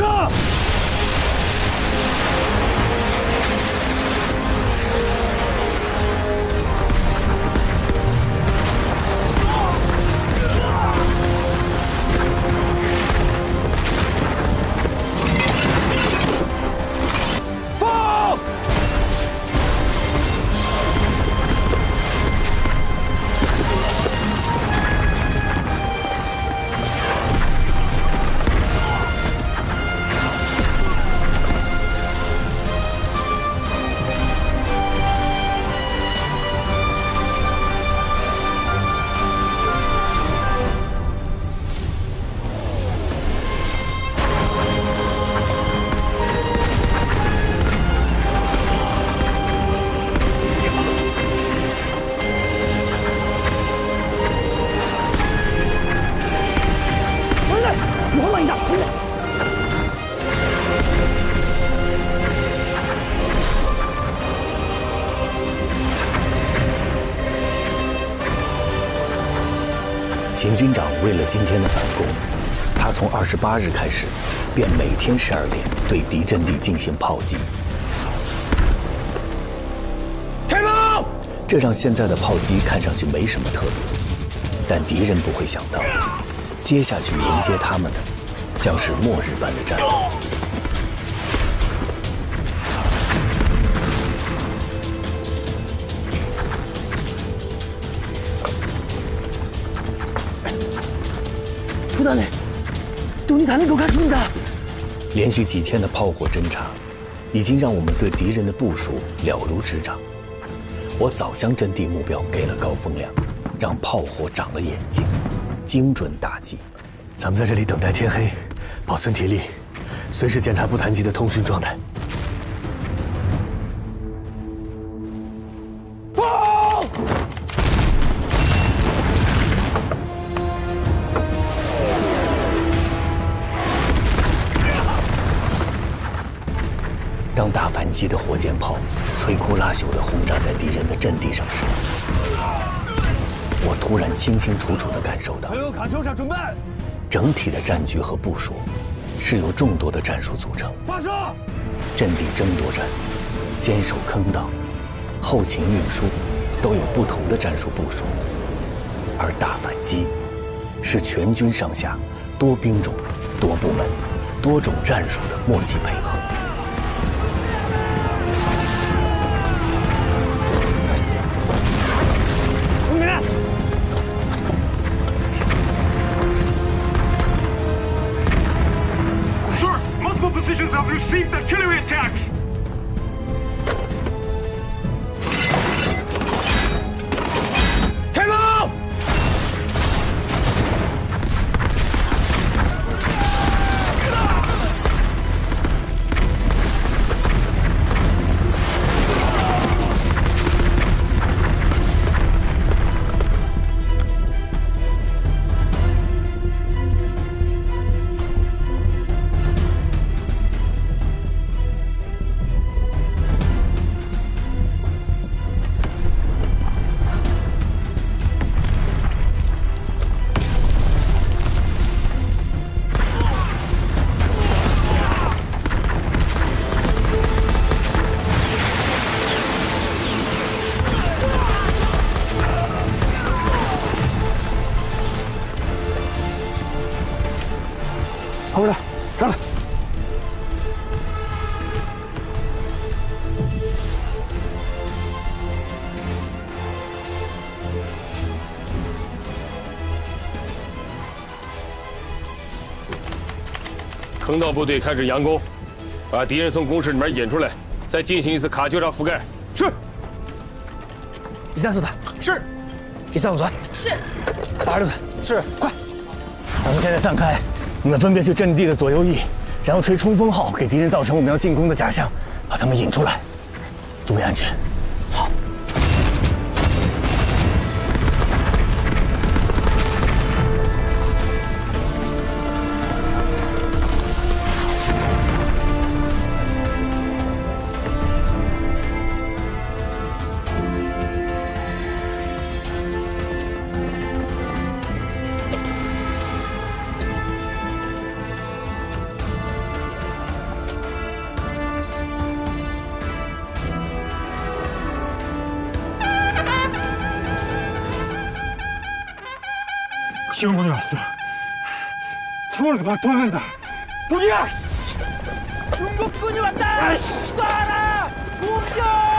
射！秦军长为了今天的反攻，他从28日开始，便每天12点对敌阵地进行炮击。开炮！这让现在的炮击看上去没什么特别，但敌人不会想到，接下去迎接他们的将是末日般的战斗。 부단해, 눈이 가는 것 같습니다. 连续几天的炮火侦察，已经让我们对敌人的部署了如指掌。我早将阵地目标给了高风亮，让炮火长了眼睛，精准打击。咱们在这里等待天黑，保存体力，随时检查不谈机的通讯状态。 当大反击的火箭炮摧枯拉朽地轰炸在敌人的阵地上时，我突然清清楚楚地感受到，卡秋莎准备，整体的战局和部署是由众多的战术组成。发射！阵地争夺战、坚守坑道、后勤运输都有不同的战术部署，而大反击是全军上下多兵种、多部门、多种战术的默契配合。 Positions have received artillery attacks! Hello! 回来，上来！坑道部队开始佯攻，把敌人从工事里面引出来，再进行一次卡秋莎覆盖。是。135团是。135团是。86团是。快！咱们现在散开。 你们分别去阵地的左右翼，然后吹冲锋号，给敌人造成我们要进攻的假象，把他们引出来，注意安全。好。 시어머니 왔어. 창원으로 막 도망간다. 독이야! 중국군이 왔다! 쏴라! 공격!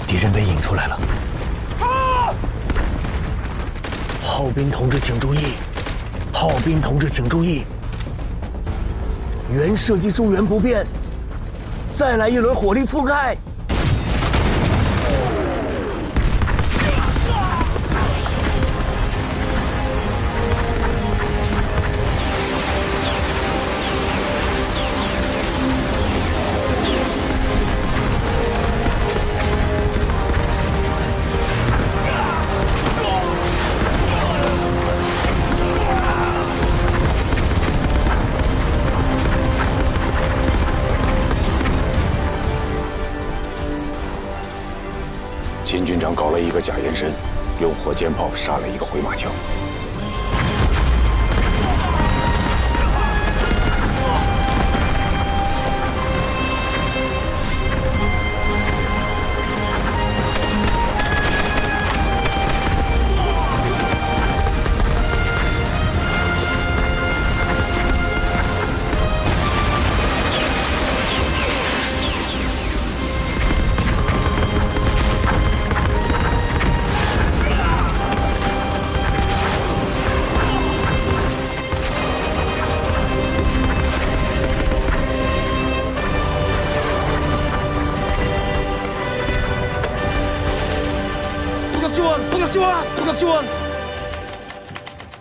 敌人被引出来了。炮兵同志请注意！炮兵同志请注意！原设计诸元不变，再来一轮火力覆盖！秦军长搞了一个假延伸，用火箭炮杀了一个回马枪。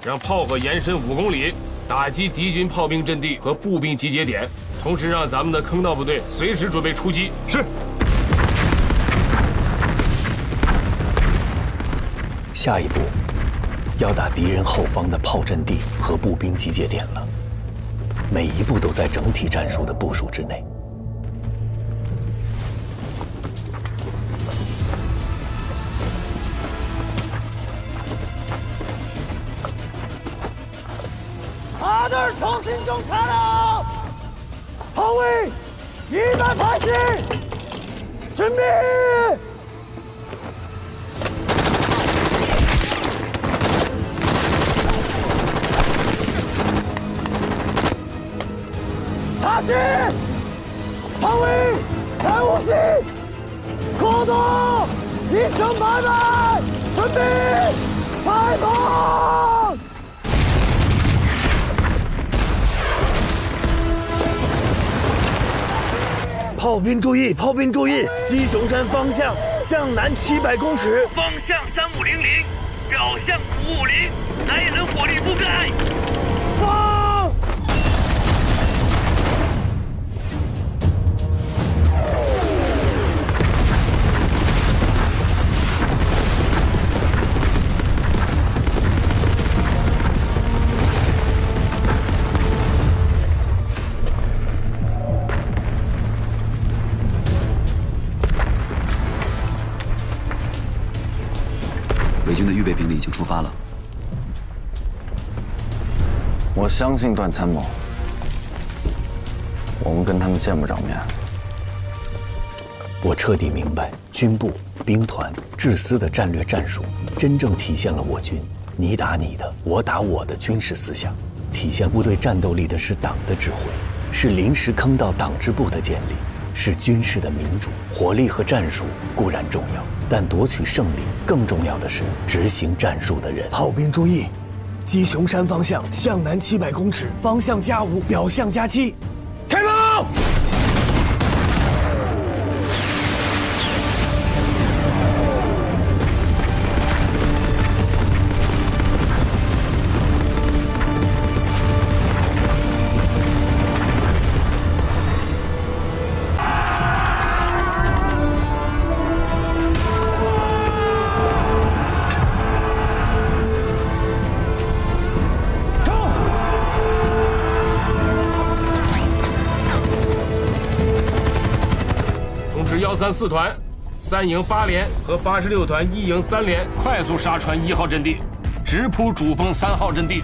让炮火延伸5公里，打击敌军炮兵阵地和步兵集结点，同时让咱们的坑道部队随时准备出击。是。下一步，要打敌人后方的炮阵地和步兵集结点了，每一步都在整体战术的部署之内。아들 정신 좀 차려! 허위 280! 준비! 다시! 허위 150! 고도 2800! 준비! 발동! 炮兵注意！炮兵注意！鸡雄山方向向南700公尺，方向3500，表向550，来人火力覆盖。放！北军的预备兵力已经出发了。我相信段参谋，我们跟他们见不着面。我彻底明白军部、兵团、制司的战略战术，真正体现了我军你打你的，我打我的军事思想。体现部队战斗力的是党的指挥，是临时坑道党支部的建立，是军事的民主。火力和战术固然重要，但夺取胜利更重要的是执行战术的人。炮兵注意！鸡雄山方向向南700公尺，方向+5，表向+7，开炮！ 134团3营8连和86团1营3连快速杀穿1号阵地，直扑主峰3号阵地。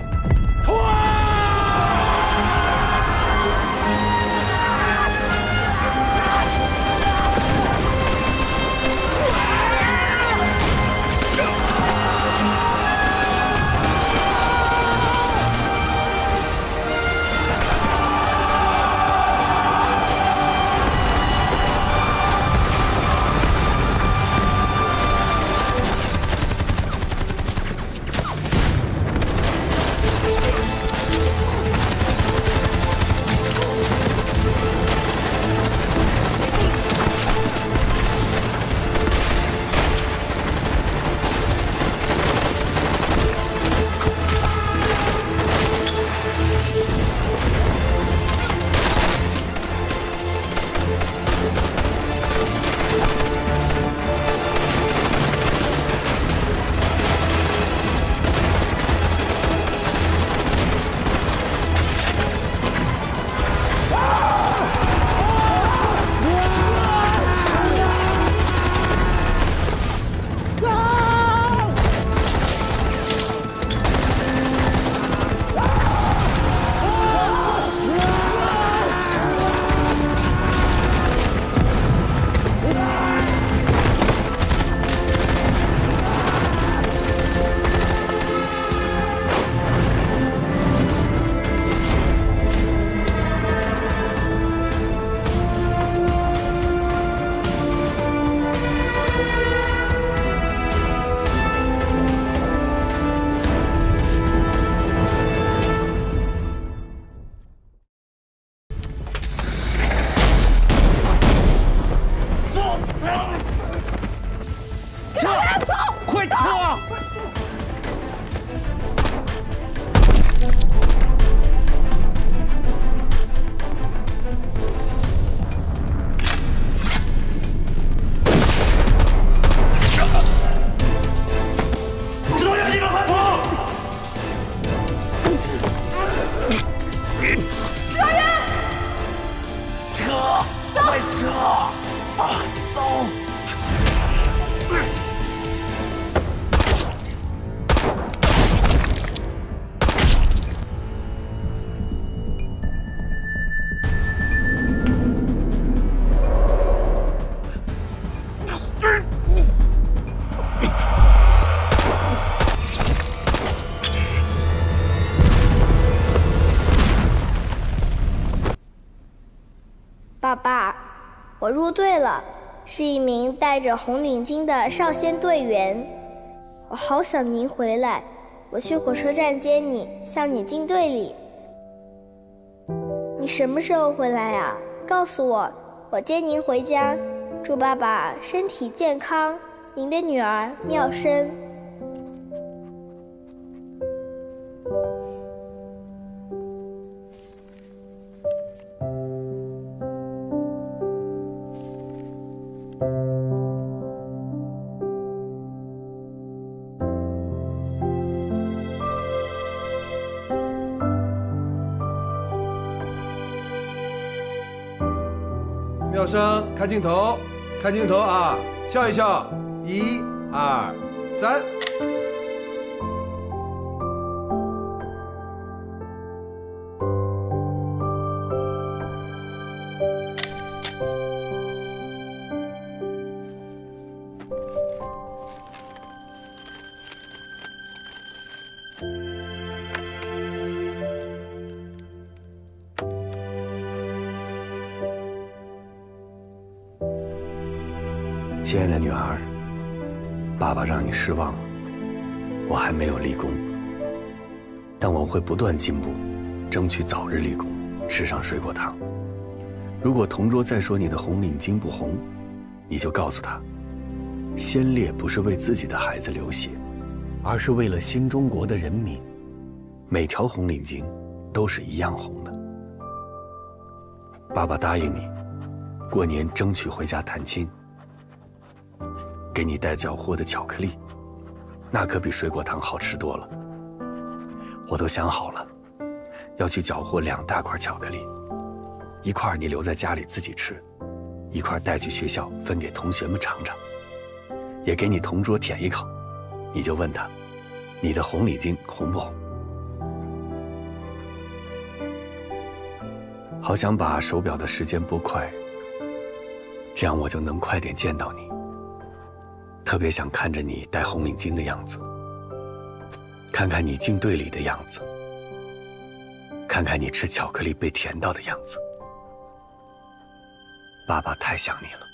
爸爸，我入队了，是一名戴着红领巾的少先队员。我好想您回来，我去火车站接你，向你进队里。你什么时候回来呀？告诉我，我接您回家。祝爸爸身体健康，您的女儿妙生。妙生，看镜头，看镜头啊，笑一笑，1、2、3。亲爱的女儿，爸爸让你失望了。我还没有立功，但我会不断进步，争取早日立功，吃上水果糖。如果同桌再说你的红领巾不红，你就告诉他，先烈不是为自己的孩子流血，而是为了新中国的人民。每条红领巾都是一样红的。爸爸答应你，过年争取回家探亲。给你带缴获的巧克力，那可比水果糖好吃多了。我都想好了，要去缴获2大块巧克力，一块你留在家里自己吃，一块带去学校分给同学们尝尝，也给你同桌舔一口。你就问他，你的红领巾红不红？好想把手表的时间拨快，这样我就能快点见到你。特别想看着你戴红领巾的样子，看看你进队里的样子，看看你吃巧克力被甜到的样子。爸爸太想你了。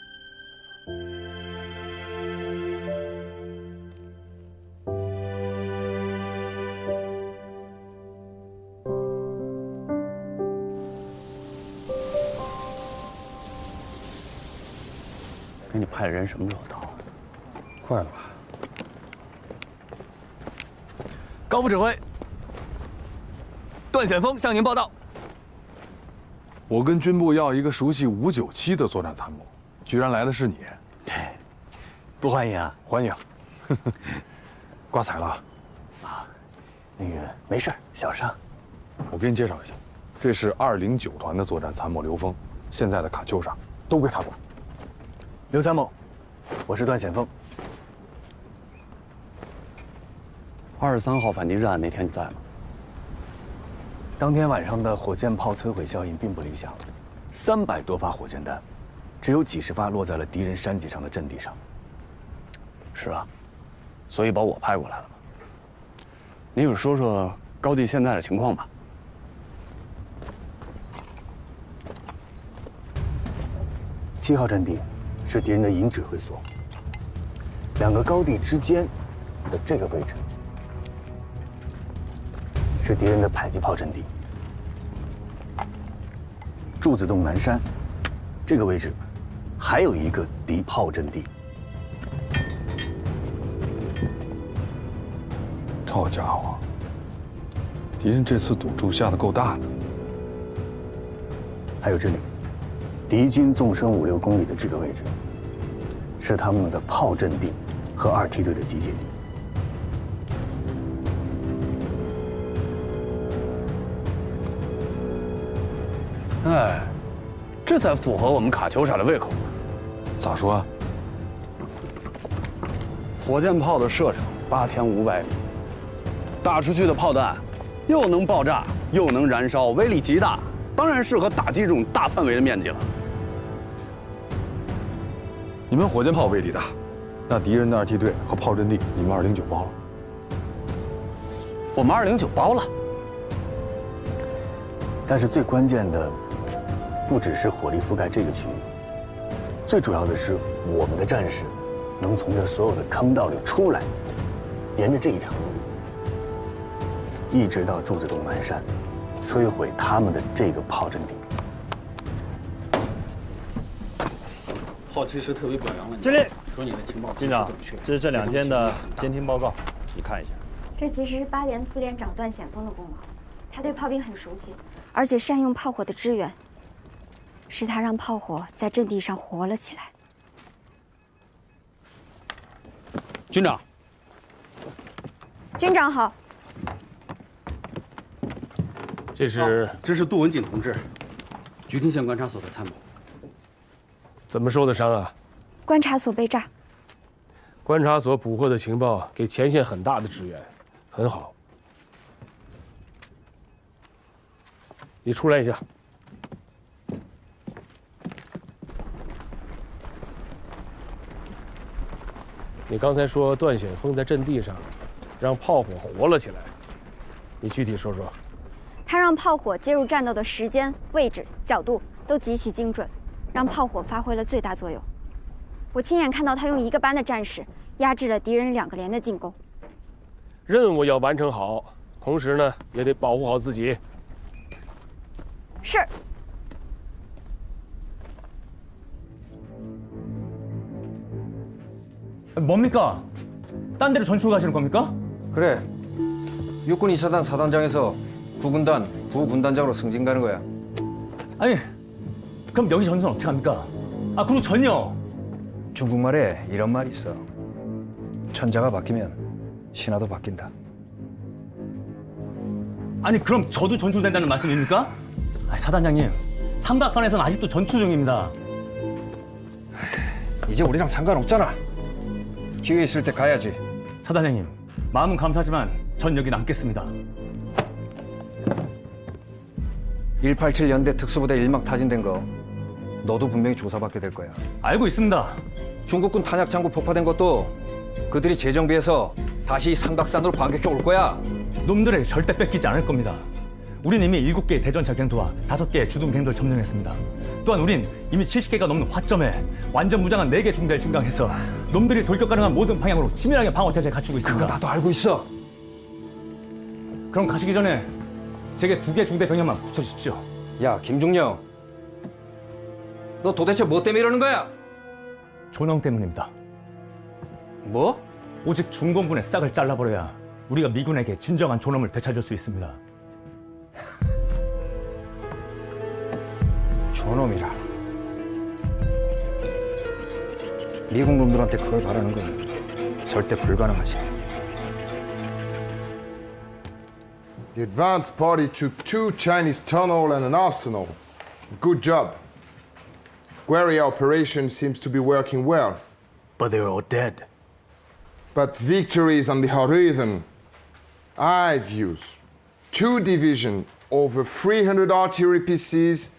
给你派人什么时候到？快了吧？高副指挥，段显锋向您报道。我跟军部要一个熟悉597的作战参谋，居然来的是你，不欢迎啊？欢迎。挂彩了。那个没事，小伤。我给你介绍一下，这是209团的作战参谋刘峰，现在的卡秋莎都归他管。刘参谋，我是段显锋。23号反击战那天你在吗？当天晚上的火箭炮摧毁效应并不理想，300多发火箭弹，只有几十发落在了敌人山脊上的阵地上。是啊，所以把我派过来了。你给说说高地现在的情况吧。7号阵地是敌人的营指挥所，2个高地之间的这个位置是敌人的迫击炮阵地。柱子洞南山这个位置还有一个敌炮阵地。好家伙，敌人这次赌注下的够大的。还有这里，敌军纵深5、6公里的这个位置，是他们的炮阵地和2梯队的集结地。哎，这才符合我们卡秋莎的胃口。咋说啊？火箭炮的射程8500米，打出去的炮弹又能爆炸又能燃烧，威力极大，当然适合打击这种大范围的面积了。你们火箭炮威力大，那敌人的2梯队和炮阵地，你们209包了。我们209包了，但是最关键的，不只是火力覆盖这个区域，最主要的是我们的战士能从这所有的坑道里出来，沿着这一条路，一直到柱子洞南山，摧毁他们的这个炮阵地。炮其实特别表扬了你，经理，说你的情报军长，这是这2天的监听报告，你看一下。这其实是8连副连长段显锋的功劳，他对炮兵很熟悉，而且善用炮火的支援，是他让炮火在阵地上活了起来。军长，军长好。这是杜文锦同志，菊亭县观察所的参谋。怎么受的伤啊？观察所被炸。观察所捕获的情报给前线很大的支援，很好。你出来一下。你刚才说段显锋在阵地上让炮火活了起来，你具体说说。他让炮火接入战斗的时间、位置、角度都极其精准，让炮火发挥了最大作用。我亲眼看到他用1个班的战士压制了敌人2个连的进攻。任务要完成好，同时呢也得保护好自己。是。뭡니까? 딴 데로 전출 가시는 겁니까? 그래. 육군 2사단 사단장에서 9군단 부군단장으로 승진 가는 거야. 아니, 그럼 여기 전투는 어떻게 합니까? 아, 그리고 전요. 중국말에 이런 말이 있어. 천자가 바뀌면 신하도 바뀐다. 아니, 그럼 저도 전출된다는 말씀입니까? 아, 사단장님, 삼각산에서는 아직도 전투 중입니다. 이제 우리랑 상관없잖아. 기회 있을 때 가야지. 사단장님, 마음은 감사하지만 전 여기 남겠습니다. 187 연대 특수부대 일막 타진된 거 너도 분명히 조사받게 될 거야. 알고 있습니다. 중국군 탄약 창고 폭파된 것도 그들이 재정비해서 다시 삼각산으로 반격해 올 거야. 놈들을 절대 뺏기지 않을 겁니다. 우린 이미 7개의 대전 자경도와 5개의 주둔 갱도를 점령했습니다. 또한 우린 이미 70개가 넘는 화점에 완전 무장한 4개 중대를 증강해서 놈들이 돌격 가능한 모든 방향으로 치밀하게 방어 태세를 갖추고 있습니다. 그거 나도 알고 있어. 그럼 가시기 전에 제게 2개 중대 병력만 붙여주십시오. 야, 김중령. 너 도대체 뭐 때문에 이러는 거야? 존엄 때문입니다. 뭐? 오직 중공군의 싹을 잘라버려야 우리가 미군에게 진정한 존엄을 되찾을 수 있습니다. 존엄이라. 미국 놈들한테 그걸 바라는 건 절대 불가능하지. The advance party took 2 Chinese tunnels and an arsenal. Good job. Guerrilla operation seems to be working well. But they're all dead. But victory is on the horizon. I've used 2 divisions, over 300 artillery pieces,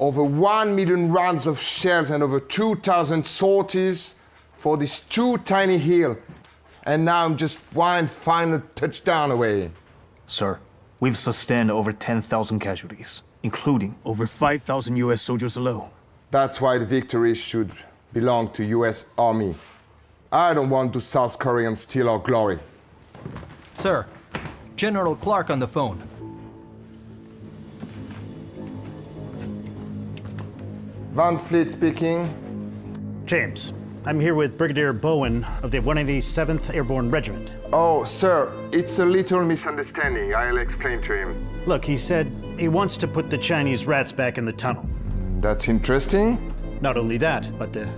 over 1 million rounds of shells, and over 2,000 sorties for these 2 tiny hills. And now I'm just one final touchdown away. Sir, we've sustained over 10,000 casualties, including over 5,000 U.S. soldiers alone. That's why the victory should belong to U.S. Army. I don't want the South Koreans steal our glory. Sir, General Clark on the phone. Van Fleet speaking. James, I'm here with Brigadier Bowen of the 187th Airborne Regiment. Oh, sir, it's a little misunderstanding. I'll explain to him. Look, he said he wants to put the Chinese rats back in the tunnel. That's interesting. Not only that, but the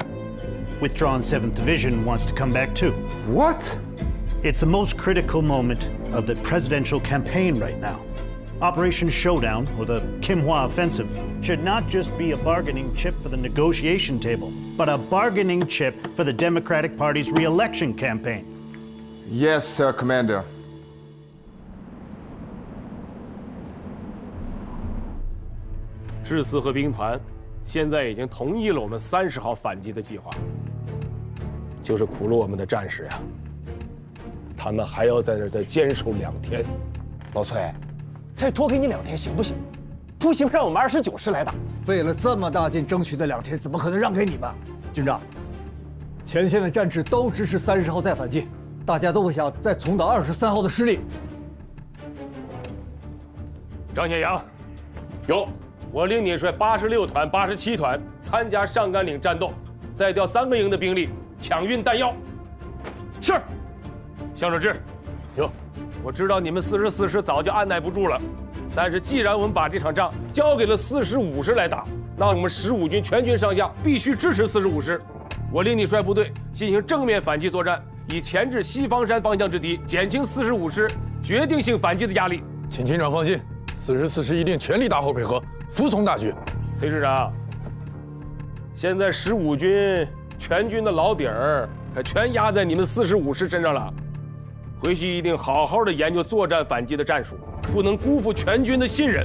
withdrawn 7th Division wants to come back too. What? It's the most critical moment of the presidential campaign right now. Operation Showdown, or the Kim Hua Offensive, should not just be a bargaining chip for the negotiation table, but a bargaining chip for the Democratic Party's re-election campaign. Yes, sir, Commander. 致四和兵团现在已经同意了我们30号反击的计划，就是苦了我们的战士呀，他们还要在那儿再坚守2天。老崔，再多给你2天行不行？不行，让我们29师来打。费了这么大劲争取的2天，怎么可能让给你们？军长，前线的战士都支持30号再反击，大家都不想再重蹈23号的失利。张显阳，有。 我令你率86团、87团参加上甘岭战斗，再调3个营的兵力抢运弹药。是。向守志，有。我知道你们44师早就按耐不住了，但是既然我们把这场仗交给了45师来打，那我们15军全军上下必须支持45师。我令你率部队进行正面反击作战，以钳制西方山方向之敌，减轻45师决定性反击的压力。请军长放心，44师一定全力打好配合。 服从大局，崔师长。现在15军全军的老底儿全压在你们45师身上了，回去一定好好的研究作战反击的战术，不能辜负全军的信任。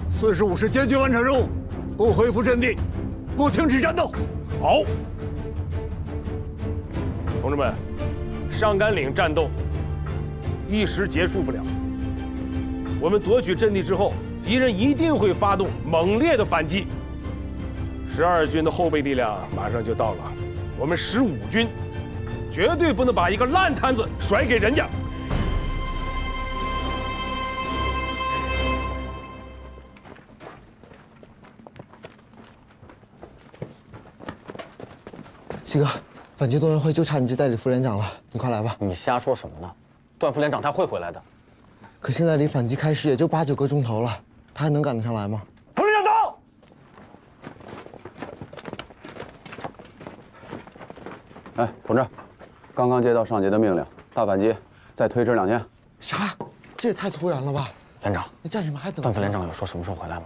45师坚决完成任务，不恢复阵地，不停止战斗。好，同志们，上甘岭战斗。 一时结束不了。我们夺取阵地之后，敌人一定会发动猛烈的反击。12军的后备力量马上就到了，我们15军绝对不能把一个烂摊子甩给人家。西哥，反击动员会就差你这代理副连长了，你快来吧。你瞎说什么呢？ 段副连长他会回来的，可现在离反击开始也就8、9个钟头了，他还能赶得上来吗？副连长到！哎，同志，刚刚接到上级的命令，大反击再推迟2天。啥？这也太突然了吧！连长，那战士们还等。段副连长有说什么时候回来吗？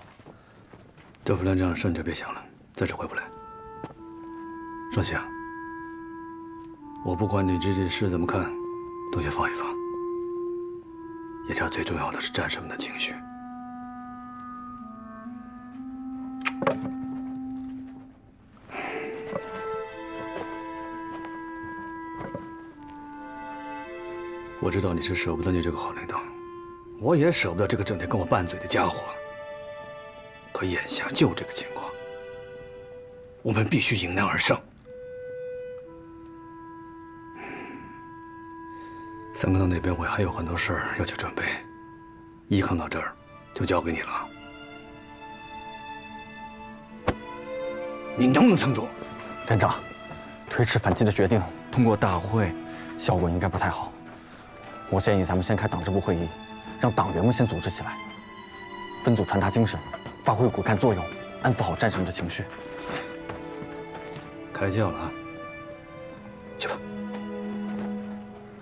德福连长，事你就别想了，暂时回不来。双喜啊，我不管你这件事怎么看，都先放一放。眼下最重要的是战士们的情绪。我知道你是舍不得你这个好领导，我也舍不得这个整天跟我拌嘴的家伙。可眼下就这个情况，我们必须迎难而上。三坑道那边我还有很多事儿要去准备，一坑到这儿就交给你了，你能不能撑住？连长，推迟反击的决定通过大会，效果应该不太好。我建议咱们先开党支部会议，让党员们先组织起来，分组传达精神，发挥骨干作用，安抚好战士们的情绪。开教了啊！去吧。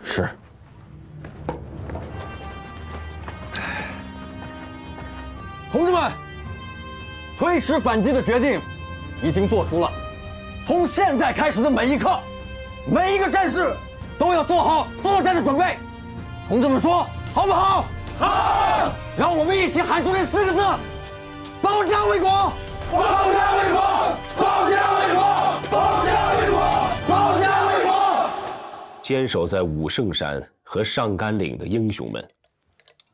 是。同志们，推迟反击的决定已经做出了。从现在开始的每一刻，每一个战士都要做好作战的准备。同志们说好不好？好！让我们一起喊出这4个字：保家卫国！保家卫国！保家卫国！保家卫国！保家卫国！坚守在武圣山和上甘岭的英雄们，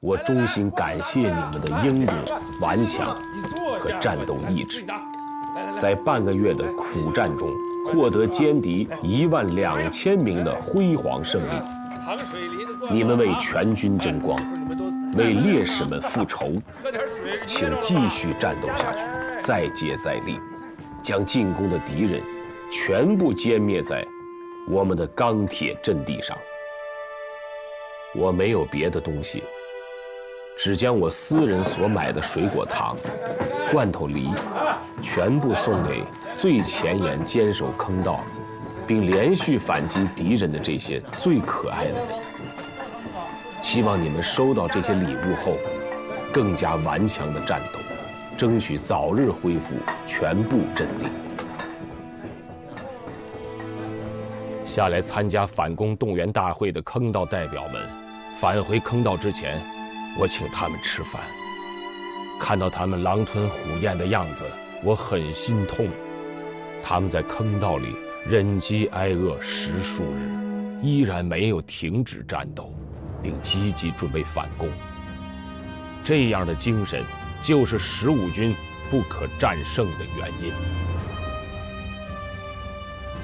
我衷心感谢你们的英勇、顽强和战斗意志，在半个月的苦战中，获得歼敌12000名的辉煌胜利。你们为全军争光，为烈士们复仇，请继续战斗下去，再接再厉，将进攻的敌人全部歼灭在我们的钢铁阵地上。我没有别的东西，只将我私人所买的水果糖、罐头梨，全部送给最前沿坚守坑道，并连续反击敌人的这些最可爱的人。希望你们收到这些礼物后，更加顽强的战斗，争取早日恢复全部阵地。下来参加反攻动员大会的坑道代表们，返回坑道之前，我请他们吃饭。看到他们狼吞虎咽的样子，我很心痛。他们在坑道里忍饥挨饿10数日，依然没有停止战斗，并积极准备反攻。这样的精神，就是15军不可战胜的原因。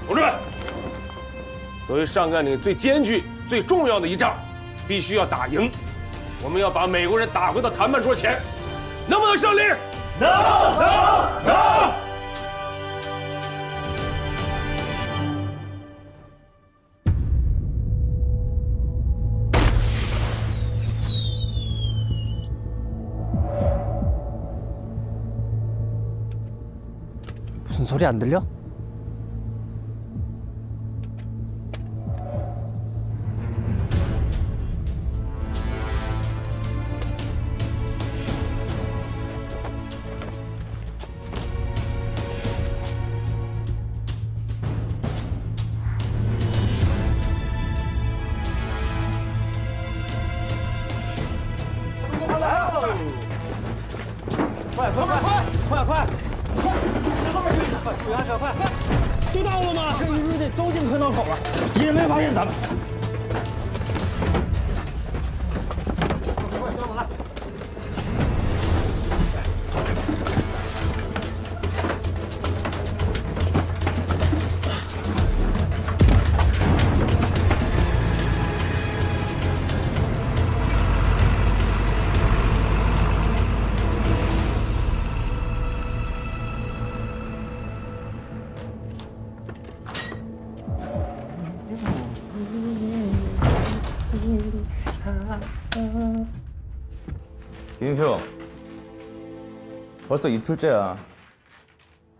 同志们，作为上甘岭最艰巨、最重要的一仗，必须要打赢。我们要把美国人打回到谈判桌前，能不能胜利？能！무슨 소리 안 들려?快！注意安全，快！都到了吗？这一直得都进坑道口了，敌人没发现咱们。快，箱子来！김인표, 벌써 이틀째야.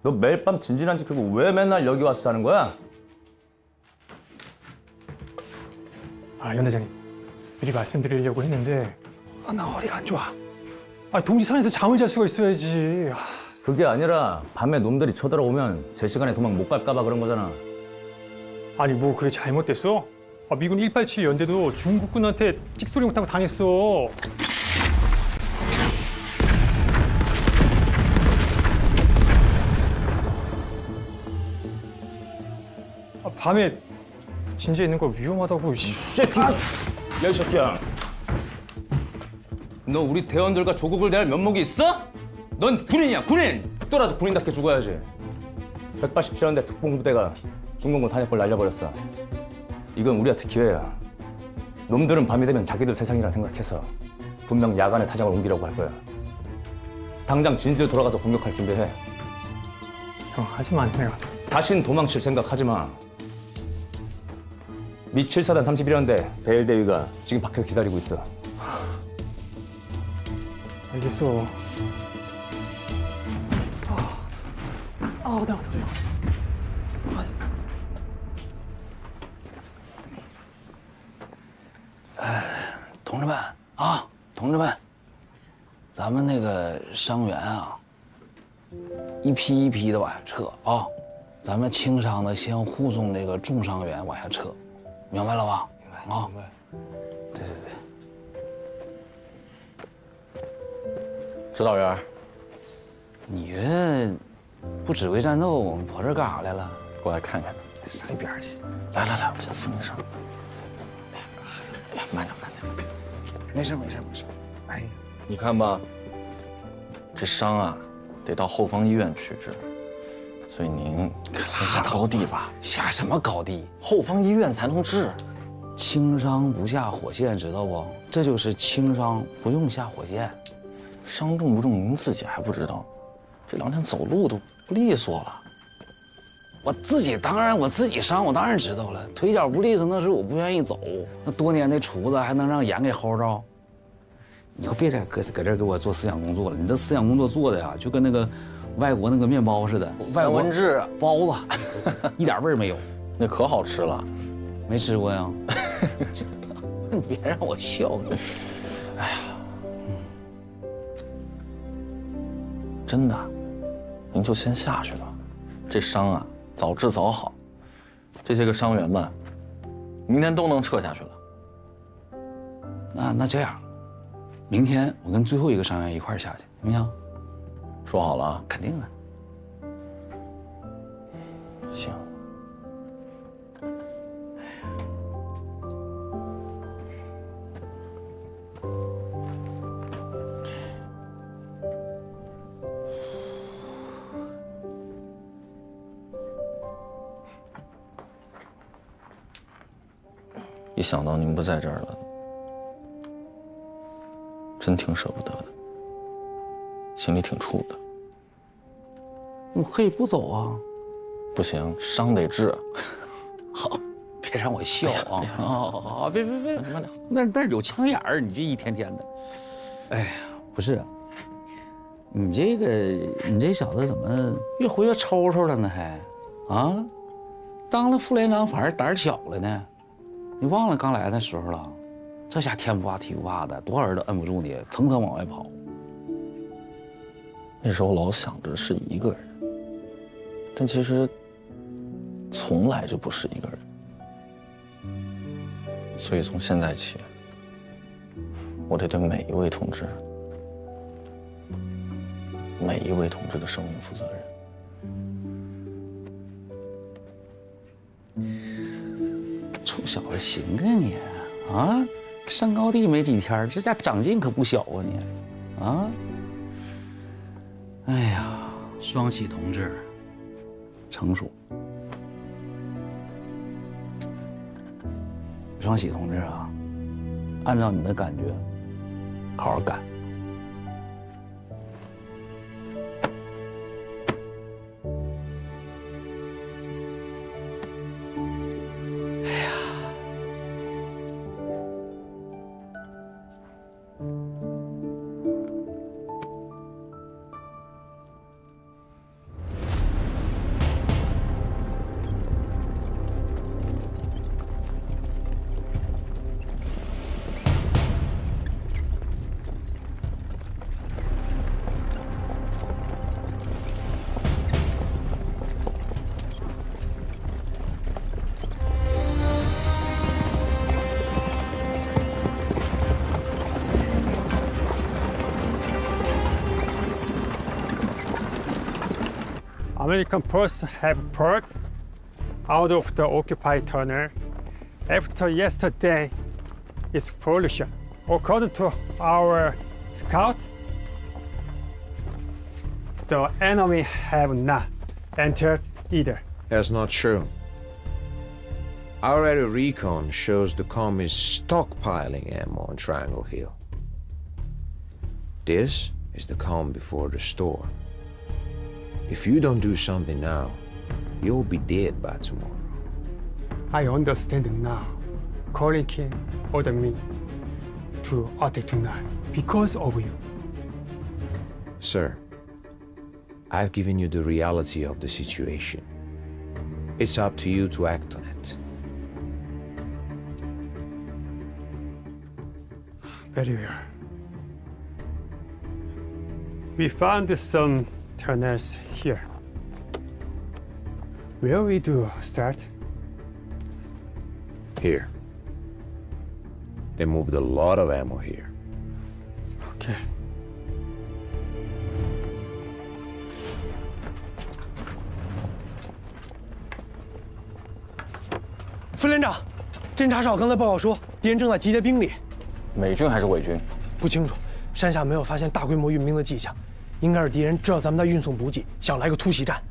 너 매일 밤 진진한 짓 하고 왜 맨날 여기 와서 사는 거야? 연 대장님, 미리 말씀드리려고 했는데 나 허리가 안 좋아. 동지 산에서 잠을 잘 수가 있어야지. 그게 아니라 밤에 놈들이 쳐들어오면 제 시간에 도망 못 갈까봐 그런 거잖아. 아니 뭐 그게 잘못됐어? 아, 미군 187 연대도 중국군한테 찍소리 못하고 당했어. 아, 밤에 진지에 있는 거 위험하다고. 야, 이 새끼야. 너 우리 대원들과 조국을 대할 면목이 있어? 넌 군인이야, 군인! 또라도 군인답게 죽어야지. 187년대 특공부대가 중공군 탄약골 날려버렸어. 이건 우리한테 기회야. 놈들은 밤이 되면 자기들 세상이라 생각해서 분명 야간에 타작을 옮기려고 할 거야. 당장 진주에 돌아가서 공격할 준비해. 형, 하지만 내가. 다신 도망칠 생각하지 마. 미 7사단 31연대 배일대위가 지금 밖에서 기다리고 있어. 알겠어. 네. 同志们啊，同志们，咱们那个伤员啊，一批一批的往下撤啊，咱们轻伤的先护送这个重伤员往下撤，明白了吧？明白啊。明白。对对对。指导员，你这不指挥战斗，跑这干啥来了？过来看看。撒一边去！来来来，我先扶你上。哎呀，慢点慢点。 没事没事没事，哎，你看吧，这伤啊，得到后方医院去治，所以您先下高地吧。下什么高地？后方医院才能治。轻伤不下火线，知道不？这就是轻伤不用下火线。伤重不重，您自己还不知道。这2天走路都不利索了。我自己伤，我当然知道了。腿脚不利索，那是我不愿意走。那多年的厨子还能让眼给薅着？你可别再搁这给我做思想工作了。你这思想工作做的呀，就跟那个外国那个面包似的，外国制包子，一点味儿没有。那可好吃了，没吃过呀？你别让我笑你。哎呀，真的，您就先下去吧。这伤啊，早治早好。这些个伤员们，明天都能撤下去了。那这样。 明天我跟最后一个伤员一块儿下去，行不行？说好了啊，肯定的。行。一想到您不在这儿了。 真挺舍不得的，心里挺怵的。我可以不走啊，不行，伤得治。好，别让我笑啊！好，别，那有枪眼儿，你这一天天的。哎呀，不是，你这小子怎么越活越抽抽了呢？还啊，当了副连长反而胆小了呢？你忘了刚来的时候了？ 这下天不怕地不怕的，多少人都摁不住你，层层往外跑。那时候老想着是一个人，但其实从来就不是一个人。所以从现在起，我得对每一位同志的生命负责任。臭小子，行啊你啊！ 上高地没几天，这家长进可不小啊你，啊！哎呀，双喜同志，成熟。双喜同志啊，按照你的感觉，好好干。American forces have poured out of the occupied tunnel after yesterday's explosion. According to our scout, the enemy have not entered either. That's not true. Our area recon shows the comm is stockpiling ammo on Triangle Hill. This is the calm before the storm. If you don't do something now, you'll be dead by tomorrow. I understand now. Colin King ordered me to attack tonight because of you. Sir, I've given you the reality of the situation. It's up to you to act on it. Very well. We found some tunnels here. Where we do start? Here. They moved a lot of ammo here. Okay. 副连长，侦察哨刚才报告说，敌人正在集结兵力。美军还是伪军？不清楚，山下没有发现大规模运兵的迹象，应该是敌人知道咱们在运送补给，想来个突袭战。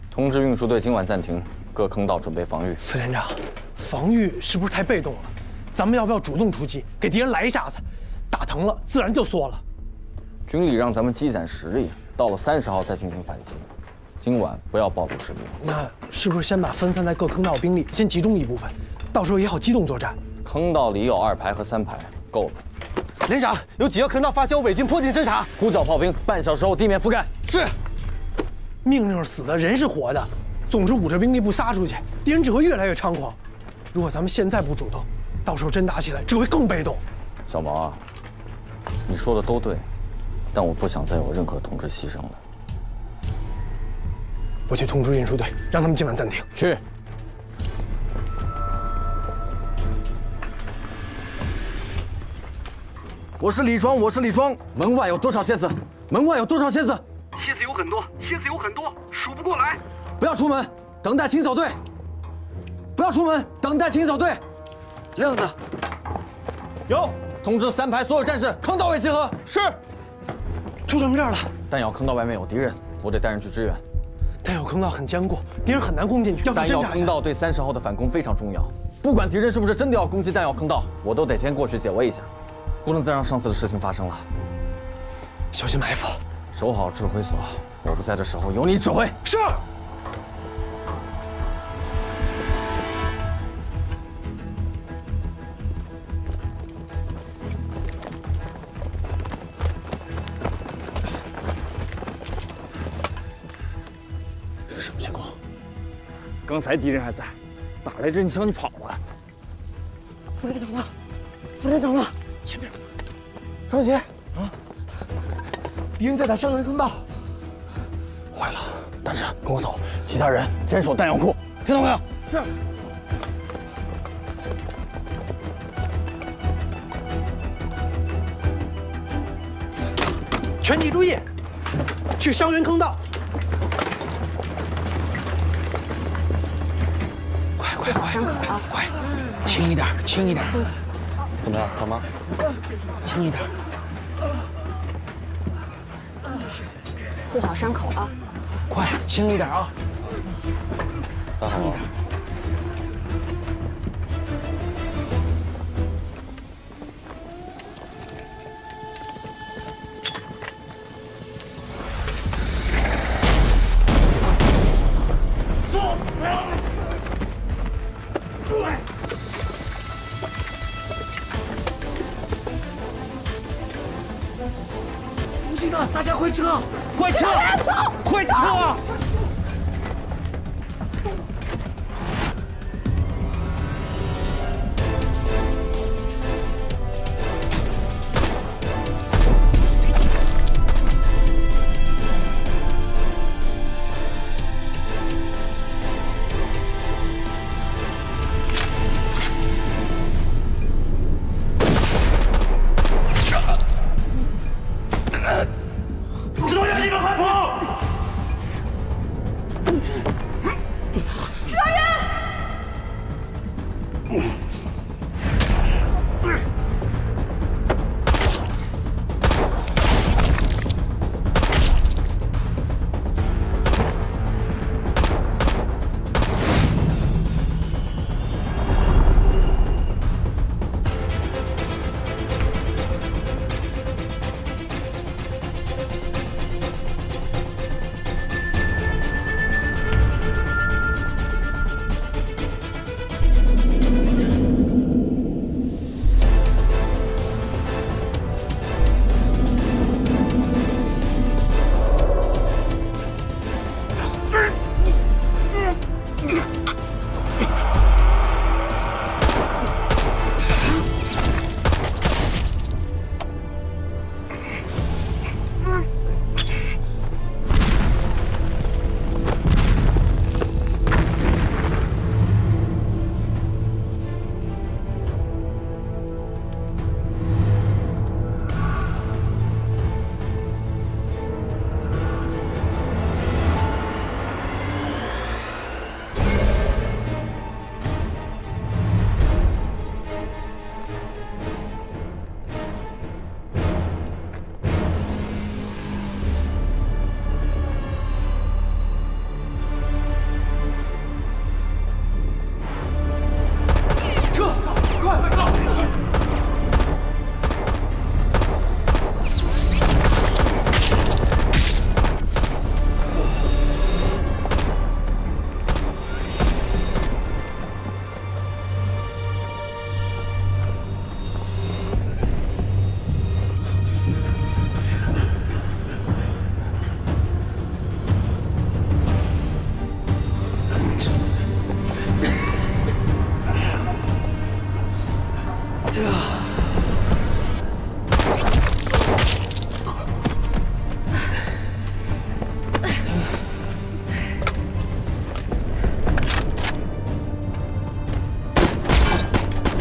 通知运输队今晚暂停，各坑道准备防御。副连长，防御是不是太被动了？咱们要不要主动出击，给敌人来一下子？打疼了，自然就缩了。军里让咱们积攒实力，到了30号再进行反击。今晚不要暴露士兵。那是不是先把分散在各坑道的兵力先集中一部分，到时候也好机动作战？坑道里有2排和3排，够了。连长，有几个坑道发现伪军迫近侦察，呼叫炮兵，半小时后地面覆盖。是。命令是死的，人是活的，总之捂着兵力不撒出去，敌人只会越来越猖狂。如果咱们现在不主动，到时候真打起来只会更被动。小毛啊，你说的都对，但我不想再有任何同志牺牲了。我去通知运输队，让他们今晚暂停。去。我是李庄，我是李庄。门外有多少蝎子？门外有多少蝎子？蝎子有很多，蝎子有很多，数不过来。不要出门，等待清扫队。不要出门，等待清扫队。亮子，有通知3排所有战士，坑道位集合。是。出什么事了？弹药坑道外面有敌人，我得带人去支援。弹药坑道很坚固，敌人很难攻进去。弹药坑道对30号的反攻非常重要。不管敌人是不是真的要攻击弹药坑道，我都得先过去解围一下，不能再让上次的事情发生了。小心埋伏，守好指挥所。我不在的时候由你指挥。是。什么情况？刚才敌人还在，打来阵枪就跑了。副连长呢？副连长呢？前面，张杰啊！敌人在打伤人坑道。坏了！但是跟我走，其他人坚守弹药库，听到没有？是。全体注意，去伤员坑道。快，伤口啊！快，轻一点，轻一点。怎么样，疼吗？轻一点。护好伤口啊！快，轻一点啊！轻一点。大家快撤！快撤！快撤！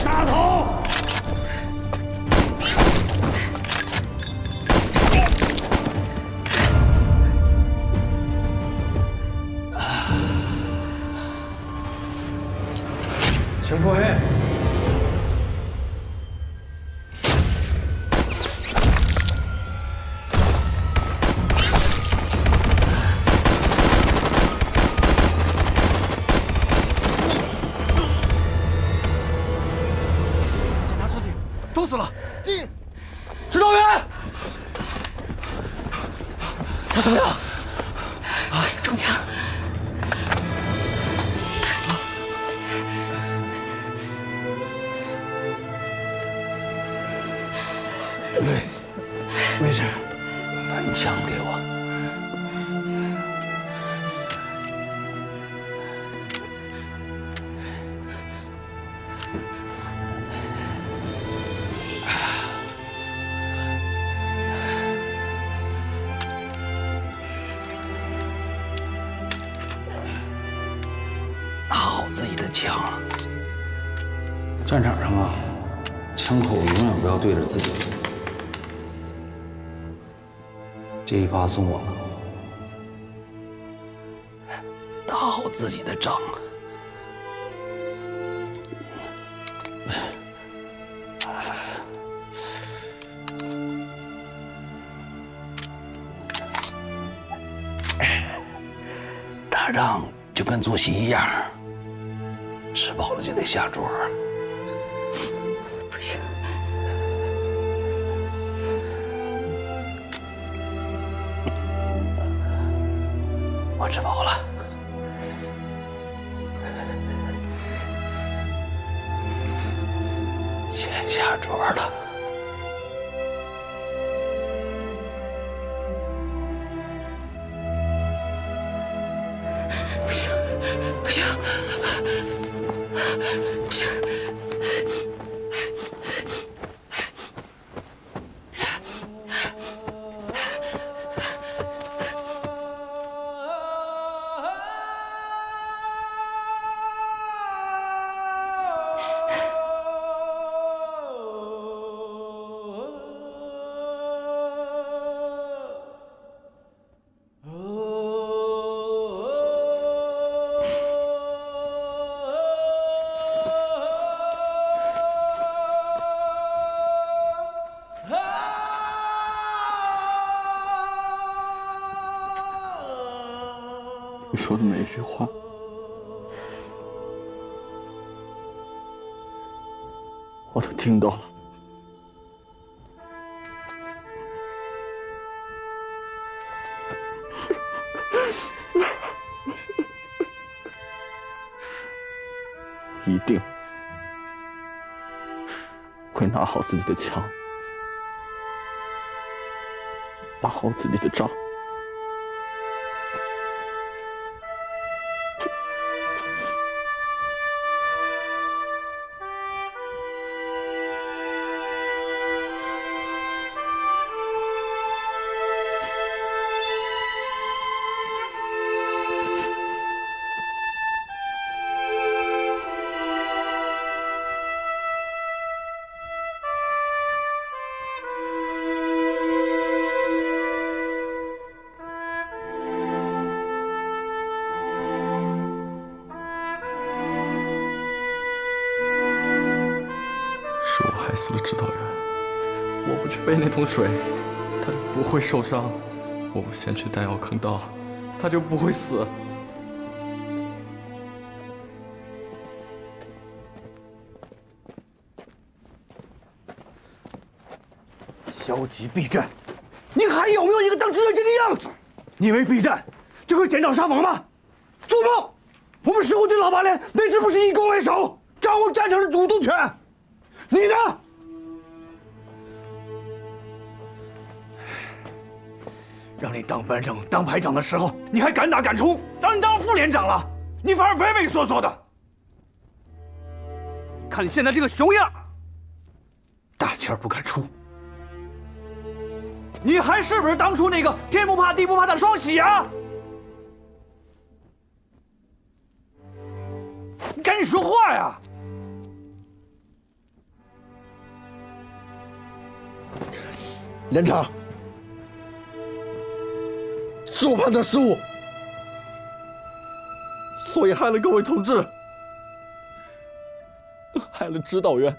大头！请破黑。 都死了！进！指导员，他怎么样？中枪。没事，把你枪给我。 拿好自己的枪。战场上啊，枪口永远不要对着自己。这一发送我了，打好自己的仗。打仗就跟做戏一样。 吃饱了就得下桌。不行，我吃饱了，先下桌了。不行，不行。 不行！你说的每一句话，我都听到了。一定会拿好自己的枪，打好自己的仗。 是我害死了指导员，我不去背那桶水，他就不会受伤；我不先去弹药坑道，他就不会死。消极避战，你还有没有一个当指导员的样子？你以为避战就会减少伤亡吗？做梦！我们15军老八连那时不是以攻为守，掌握战场的主动权。你呢？让你当班长、当排长的时候，你还敢打敢冲；当你当副连长了，你反而畏畏缩缩的。看你现在这个熊样，大气儿不敢出。你还是不是当初那个天不怕地不怕的双喜啊？你赶紧说话呀！连长，是我判断失误，所以害了各位同志，害了指导员。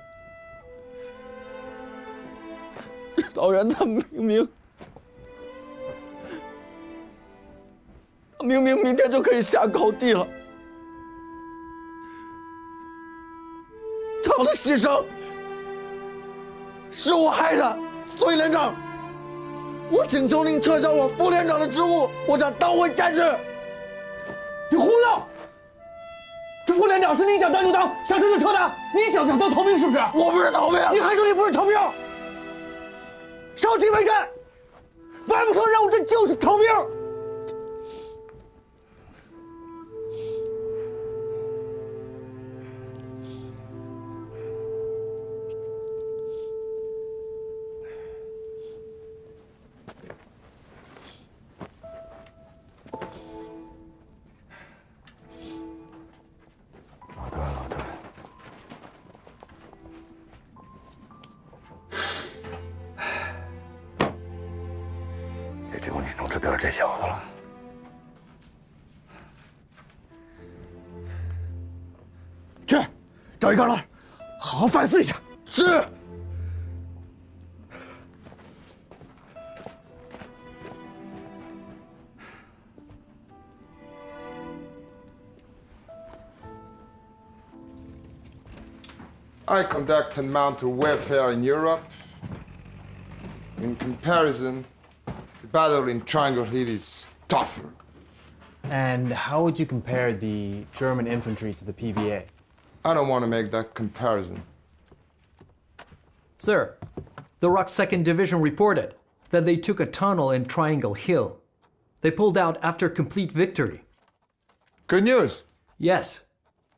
指导员他明明明天就可以下高地了，他的牺牲是我害的，所以连长，我请求您撤销我副连长的职务，我想当回战士。你胡闹！这副连长是你想当就当，想撤就撤的，你想当逃兵是不是？我不是逃兵，你还说你不是逃兵？上敌为战，完不成任务，这就是逃兵。老段，也只有你能治得了这小子了。去，找一旮旯，好好反思一下。是。I conducted mounted warfare in Europe. In comparison, the battle in Triangle Hill is tougher. And how would you compare the German infantry to the PVA? I don't want to make that comparison. Sir, the Rock 2nd Division reported that they took a tunnel in Triangle Hill. They pulled out after complete victory. Good news. Yes.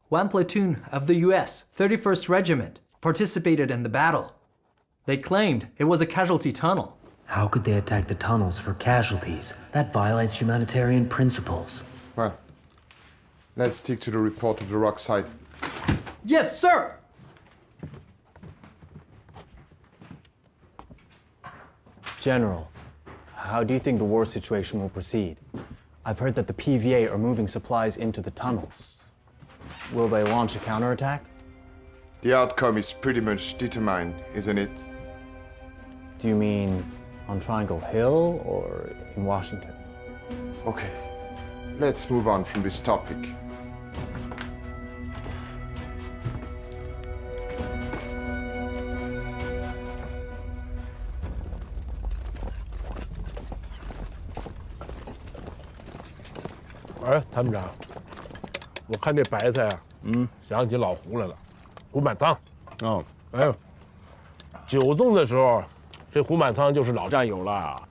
One platoon of the U.S. 31st Regiment participated in the battle. They claimed it was a casualty tunnel. How could they attack the tunnels for casualties? That violates humanitarian principles. Well, let's stick to the report of the Rock side. Yes, sir! General, how do you think the war situation will proceed? I've heard that the PVA are moving supplies into the tunnels. Will they launch a counterattack? The outcome is pretty much determined, isn't it? Do you mean on Triangle Hill or in Washington? Okay, let's move on from this topic. Hey, 参谋长，我看这白菜啊，想起老胡来了，胡满仓。哦，哎呦，九纵的时候，这胡满仓就是老战友了。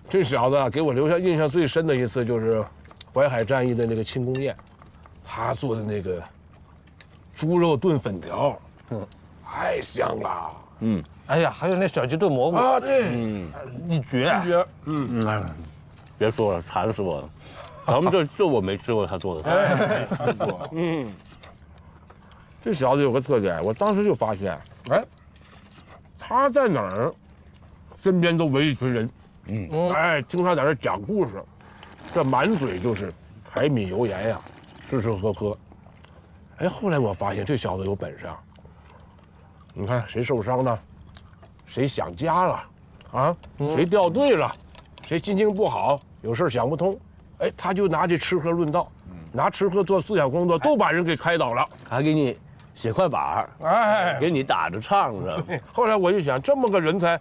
这小子给我留下印象最深的一次就是淮海战役的那个庆功宴，他做的那个猪肉炖粉条，太香了。哎呀，还有那小鸡炖蘑菇啊，对，一绝，别说了，馋死我了。咱们这就我没吃过他做的菜。这小子有个特点，我当时就发现，哎，他在哪儿，身边都围一群人，哎，听他在这讲故事，这满嘴就是柴米油盐呀，吃吃喝喝。哎，后来我发现这小子有本事啊。你看谁受伤了，谁想家了，啊，谁掉队了，谁心情不好，有事想不通。哎，他就拿这吃喝论道，拿吃喝做思想工作，都把人给开导了，还给你写快板，哎，给你打着唱着。后来我就想，这么个人才，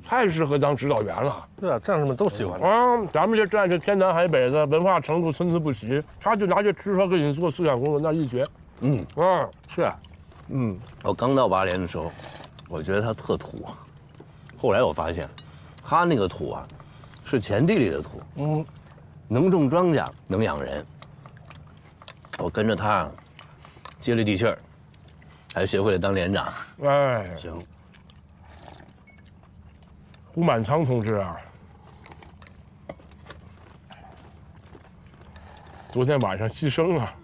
太适合当指导员了。对啊，战士们都喜欢啊。咱们这战士天南海北的，文化程度参差不齐，他就拿这吃喝给你做思想工作，那一绝。是啊，我刚到8连的时候，我觉得他特土，后来我发现，他那个土啊，是钱地里的土，能种庄稼，能养人。我跟着他接了地气儿，还学会了当连长。哎，行，胡满仓同志啊，昨天晚上牺牲了。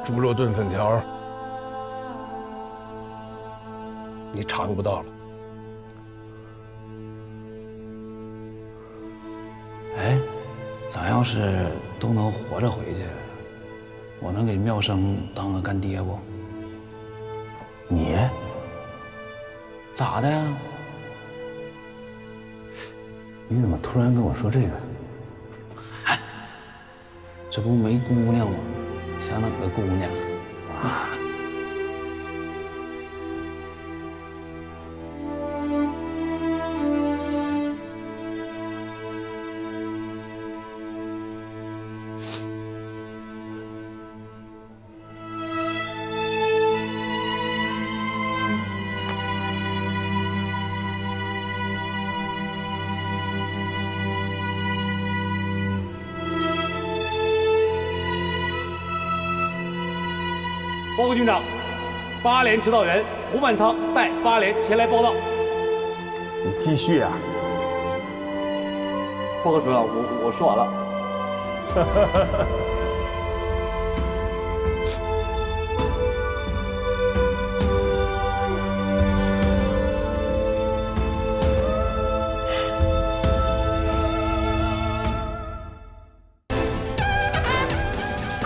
猪肉炖粉条，你尝不到了。哎，咱要是都能活着回去，我能给妙生当个干爹不？你咋的呀？你怎么突然跟我说这个？哎，这不没姑娘吗？想哪个姑娘啊？报告军长，8连指导员胡满仓带8连前来报道。你继续啊！报告主长，我说完了。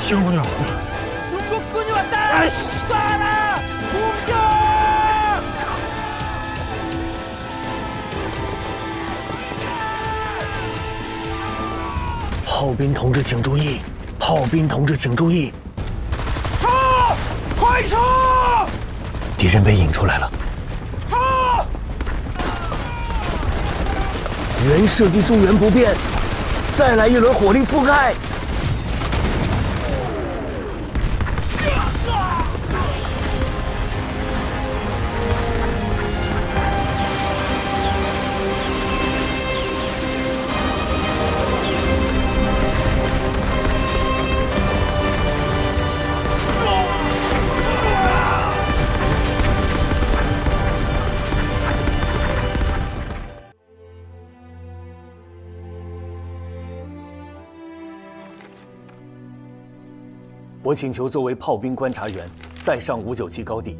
친구분이 왔어. 중국군이 왔다! 쏴라! 공격! 炮兵同志请注意！炮兵同志请注意！撤！快撤！敌人被引出来了。撤！原设计助援不变，再来一轮火力覆盖。 我请求作为炮兵观察员，再上597高地，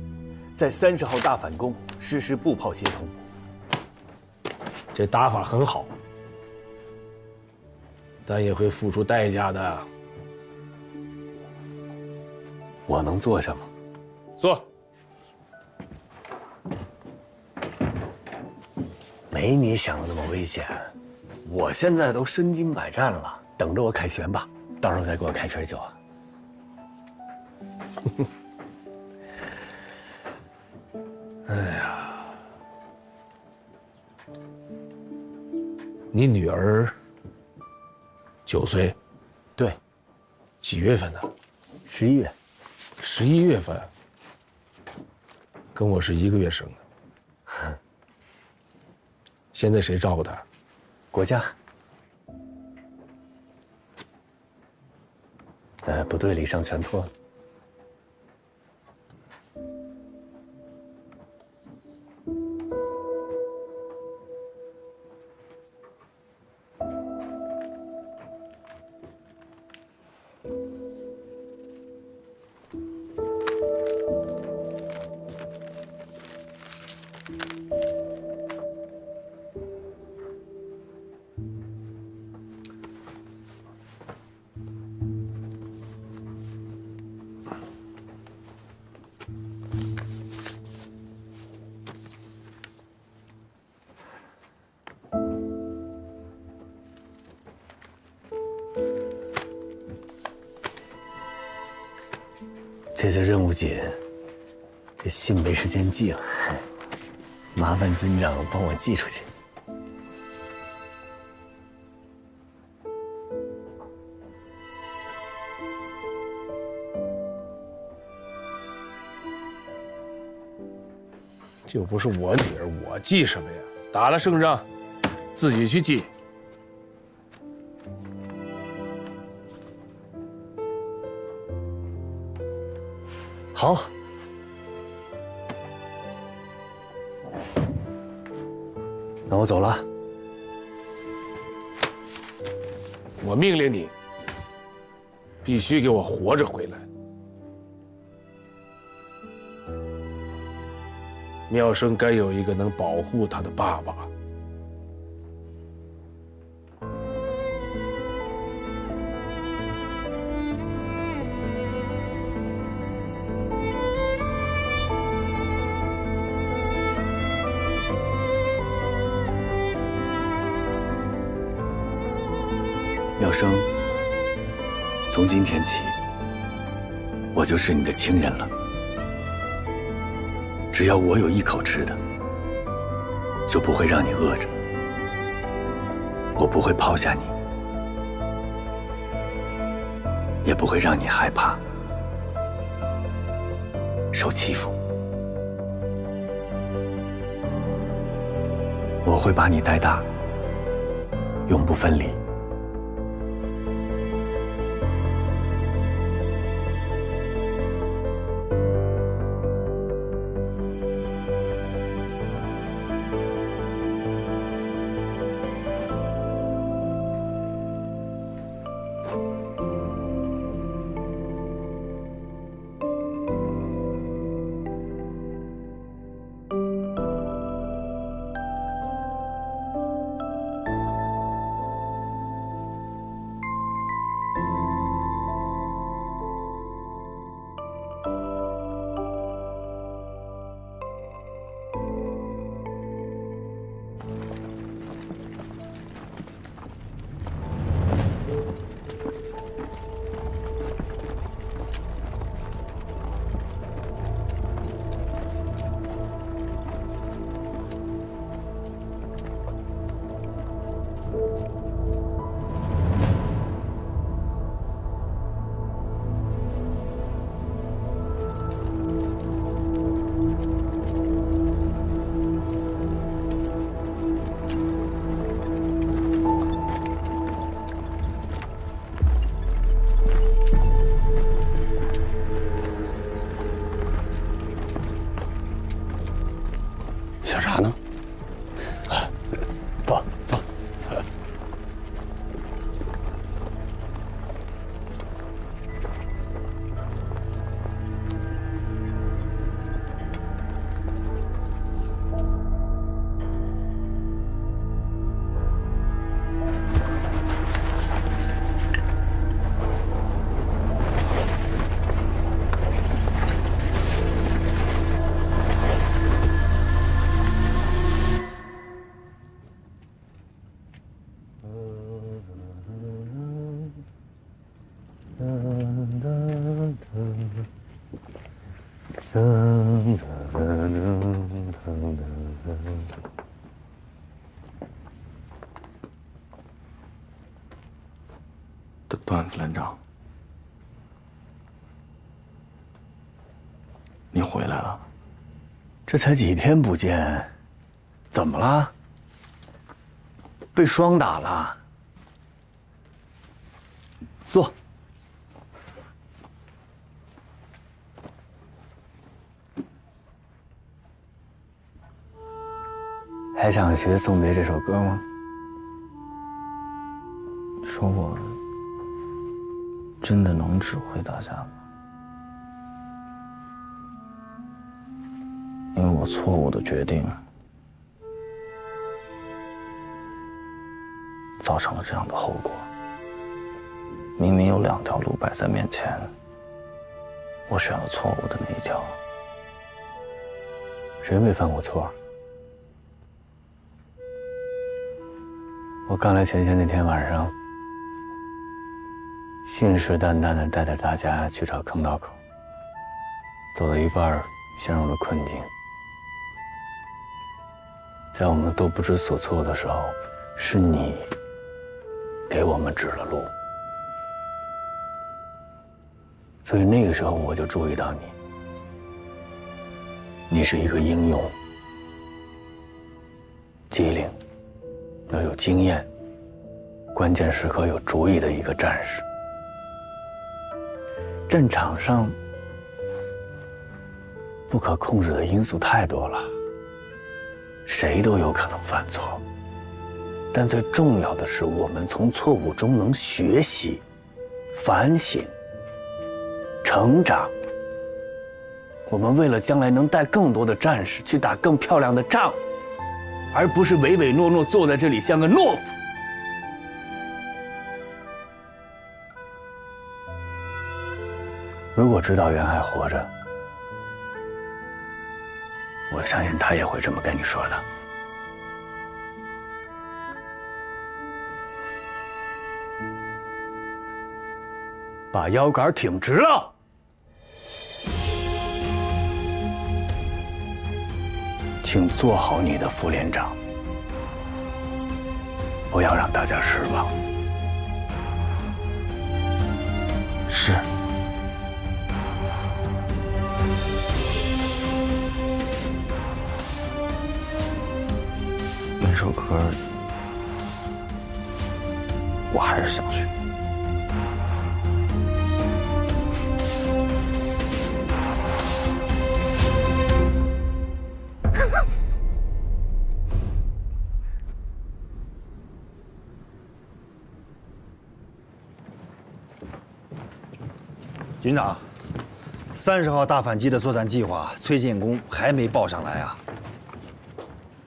在30号大反攻实施步炮协同。这打法很好，但也会付出代价的。我能做什么？做。没你想的那么危险。我现在都身经百战了，等着我凯旋吧，到时候再给我开瓶酒啊。 哎呀，你女儿9岁，对，几月份的？11月，11月份，跟我是1个月生的。现在谁照顾她？国家。部队礼上全脱了。 这次任务紧，这信没时间寄了，麻烦军长帮我寄出去。就不是我女儿，我记什么呀？打了胜仗，自己去记。好。那我走了。我命令你，必须给我活着回来。妙生该有一个能保护他的爸爸。妙生，从今天起，我就是你的亲人了。只要我有一口吃的，就不会让你饿着。我不会抛下你，也不会让你害怕、受欺负。我会把你带大，永不分离。想啥呢？走走。段副连长，你回来了？这才几天不见，怎么了？被霜打了？坐。还想学送别这首歌吗？说我真的能指挥大家吗？因为我错误的决定，造成了这样的后果。明明有2条路摆在面前，我选了错误的那一条。谁没犯过错？我刚来前线那天晚上，信誓旦旦地带着大家去找坑道口，走到一半陷入了困境。在我们都不知所措的时候，是你给我们指了路。所以那个时候我就注意到你是一个英勇、机灵，要有经验，关键时刻有主意的一个战士。战场上不可控制的因素太多了，谁都有可能犯错。但最重要的是，我们从错误中能学习、反省、成长。我们为了将来能带更多的战士去打更漂亮的仗，而不是唯唯诺诺坐在这里像个懦夫。如果指导员还活着，我相信他也会这么跟你说的。把腰杆挺直了，请做好你的副连长，不要让大家失望。是。那首歌，我还是想学。军长，30号大反击的作战计划，崔建功还没报上来啊？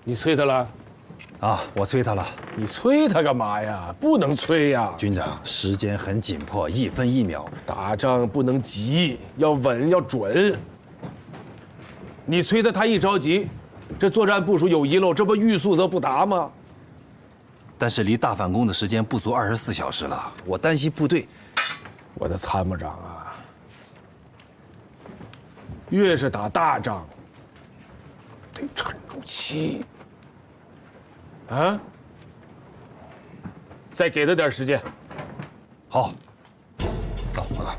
你催他了？啊，我催他了。你催他干嘛呀？不能催呀！军长，时间很紧迫，1分1秒。打仗不能急，要稳要准。你催他一着急，这作战部署有遗漏，这不欲速则不达吗？但是离大反攻的时间不足24小时了，我担心部队。我的参谋长啊，越是打大仗，得沉住气。啊！再给他点时间。好。走，报告。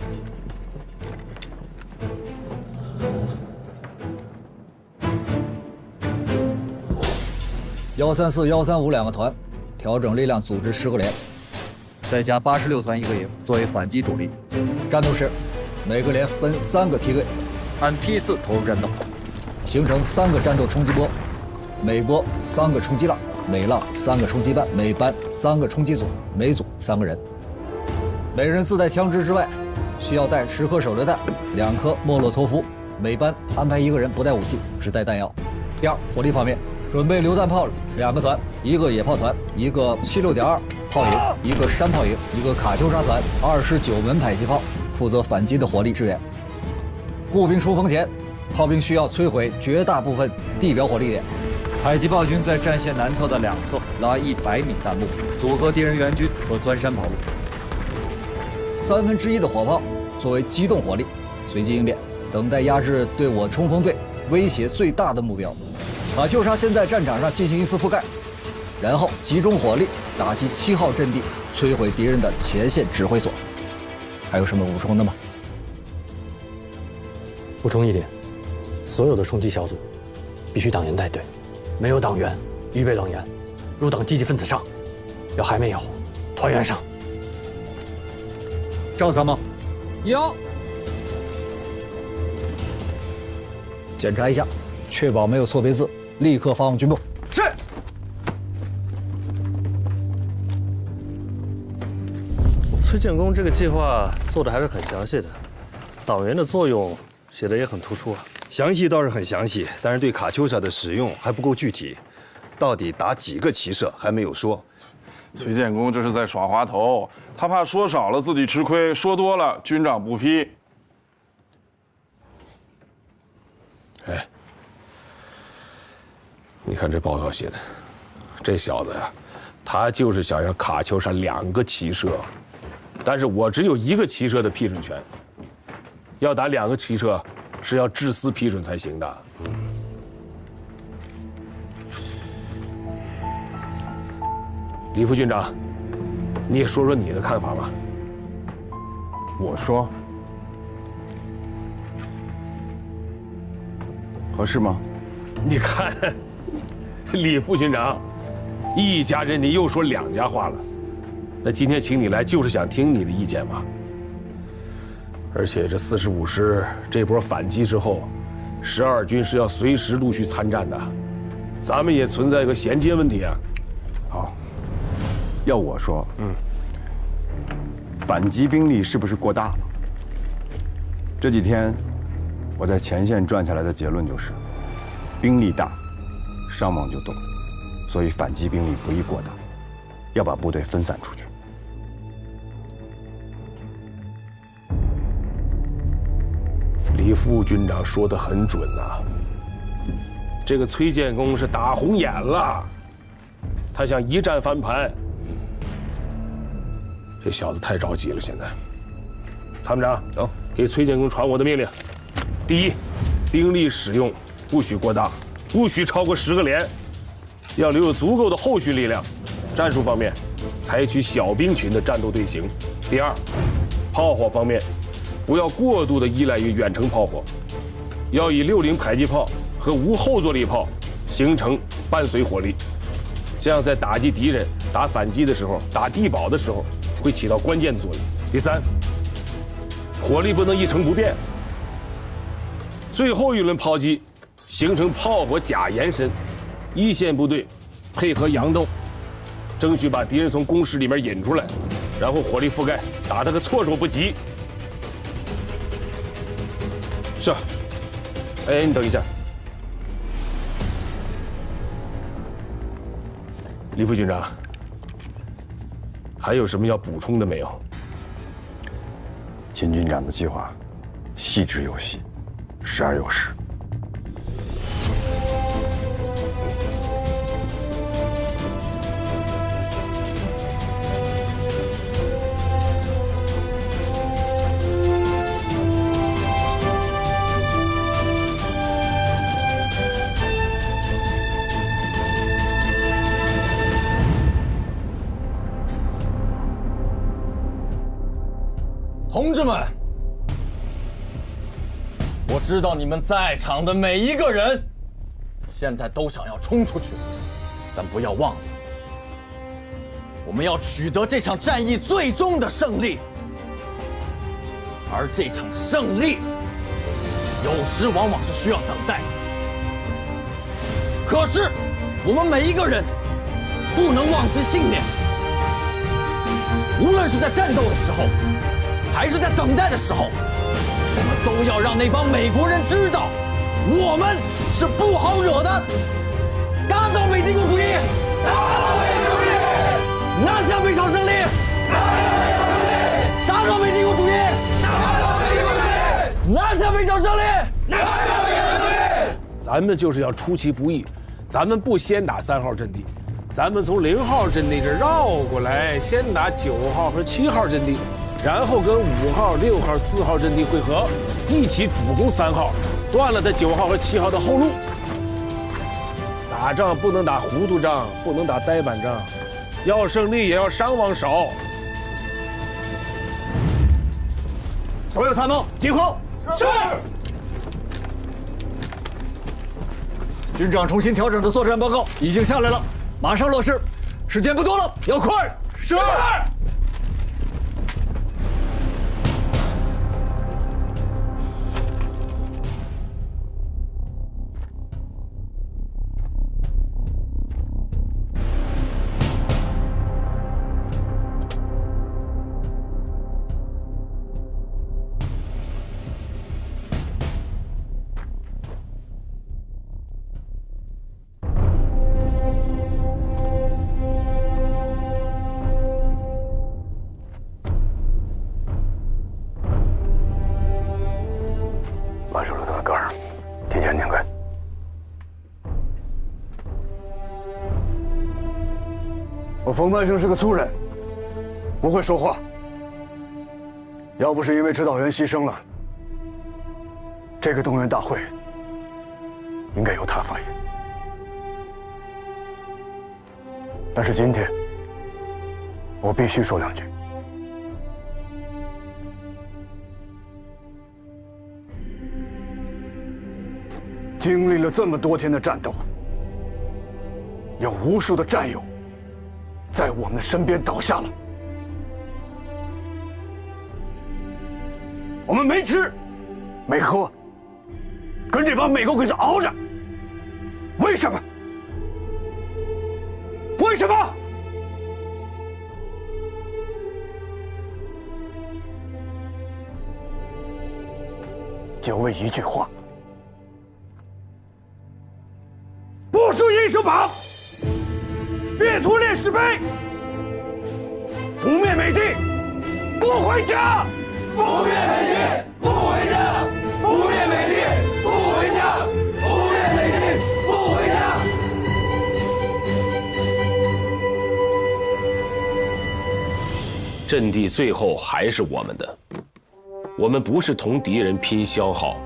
134、135两个团，调整力量组织10个连，再加86团1个营作为反击主力。战斗是，每个连分3个梯队，按批次投入战斗，形成3个战斗冲击波，每波3个冲击浪，每浪3个冲击班，每班3个冲击组，每组3个人。每人自带枪支之外，需要带10颗手榴弹，2颗莫洛托夫，每班安排1个人不带武器，只带弹药。第二，火力方面，准备榴弹炮2个团，1个野炮团，1个76.2炮营，1个山炮营，1个卡秋莎团，29门迫击炮，负责反击的火力支援。步兵冲锋前，炮兵需要摧毁绝大部分地表火力点。迫击炮军在战线南侧的2侧拉100米弹幕，阻隔敌人援军和钻山跑路。1/3的火炮作为机动火力，随机应变，等待压制对我冲锋队威胁最大的目标。卡秋莎先在战场上进行一次覆盖，然后集中火力打击7号阵地，摧毁敌人的前线指挥所。还有什么补充的吗？补充一点，所有的冲击小组必须党员带队，没有党员预备党员，入党积极分子上，要还没有，团员上。赵参谋，有。检查一下，确保没有错别字，立刻发往军部。是。崔建功这个计划做的还是很详细的，党员的作用写的也很突出啊。详细倒是很详细，但是对卡秋莎的使用还不够具体，到底打几个骑射还没有说。崔建功这是在耍滑头，他怕说少了自己吃亏，说多了军长不批。哎，你看这报告写的，这小子呀，他就是想要卡秋莎2个骑射，但是我只有1个骑射的批准权，要打2个骑射是要致司批准才行的。李副军长，你也说说你的看法吧。我说，合适吗？你看，李副军长一家人你又说两家话了。那今天请你来就是想听你的意见嘛。而且这45师这波反击之后，12军是要随时陆续参战的，咱们也存在一个衔接问题啊。好，要我说，反击兵力是不是过大了？这几天我在前线转下来的结论就是，兵力大，伤亡就多，所以反击兵力不宜过大，要把部队分散出去。李副军长说得很准呐，这个崔建功是打红眼了，他想一战翻盘。这小子太着急了，现在。参谋长，走，给崔建功传我的命令：第一，兵力使用不许过大，不许超过10个连，要留有足够的后续力量。战术方面，采取小兵群的战斗队形。第二，炮火方面，不要过度的依赖于远程炮火，要以60迫击炮和无后坐力炮形成伴随火力，这样在打击敌人、打反击的时候、打地堡的时候会起到关键作用。第三，火力不能一成不变，最后一轮炮击形成炮火假延伸，一线部队配合佯斗，争取把敌人从工事里面引出来，然后火力覆盖，打他个措手不及。是。哎，你等一下，李副军长，还有什么要补充的没有？秦军长的计划细致有细，时而有实。同志们，我知道你们在场的每一个人，现在都想要冲出去，但不要忘了，我们要取得这场战役最终的胜利。而这场胜利，有时往往是需要等待的。可是，我们每一个人不能忘记信念，无论是在战斗的时候，还是在等待的时候，我们都要让那帮美国人知道，我们是不好惹的。打倒美帝国主义！打倒美帝国主义！拿下北朝胜利！拿下北朝胜利！打倒美帝国主义！打倒美帝国主义！拿下北朝胜利！拿下北朝胜利！咱们就是要出其不意，咱们不先打3号阵地，咱们从0号阵地这绕过来，先打9号和7号阵地。然后跟5号、6号、4号阵地会合，一起主攻3号，断了他9号和7号的后路。打仗不能打糊涂仗，不能打呆板仗，要胜利也要伤亡少。所有参谋集合。是。军长重新调整的作战报告已经下来了，马上落实，时间不多了，要快。是。完成了他的岗，提前拧开。我冯半生是个粗人，不会说话。要不是因为指导员牺牲了，这个动员大会应该由他发言。但是今天，我必须说2句。经历了这么多天的战斗，有无数的战友在我们的身边倒下了。我们没吃，没喝，跟这帮美国鬼子熬着。为什么？为什么？就为一句话：不输英雄榜，别图烈士碑，不灭美军，不回家。不灭美军，不回家！不灭美军，不回家！不灭美军，不回家！阵地最后还是我们的。我们不是同敌人拼消耗，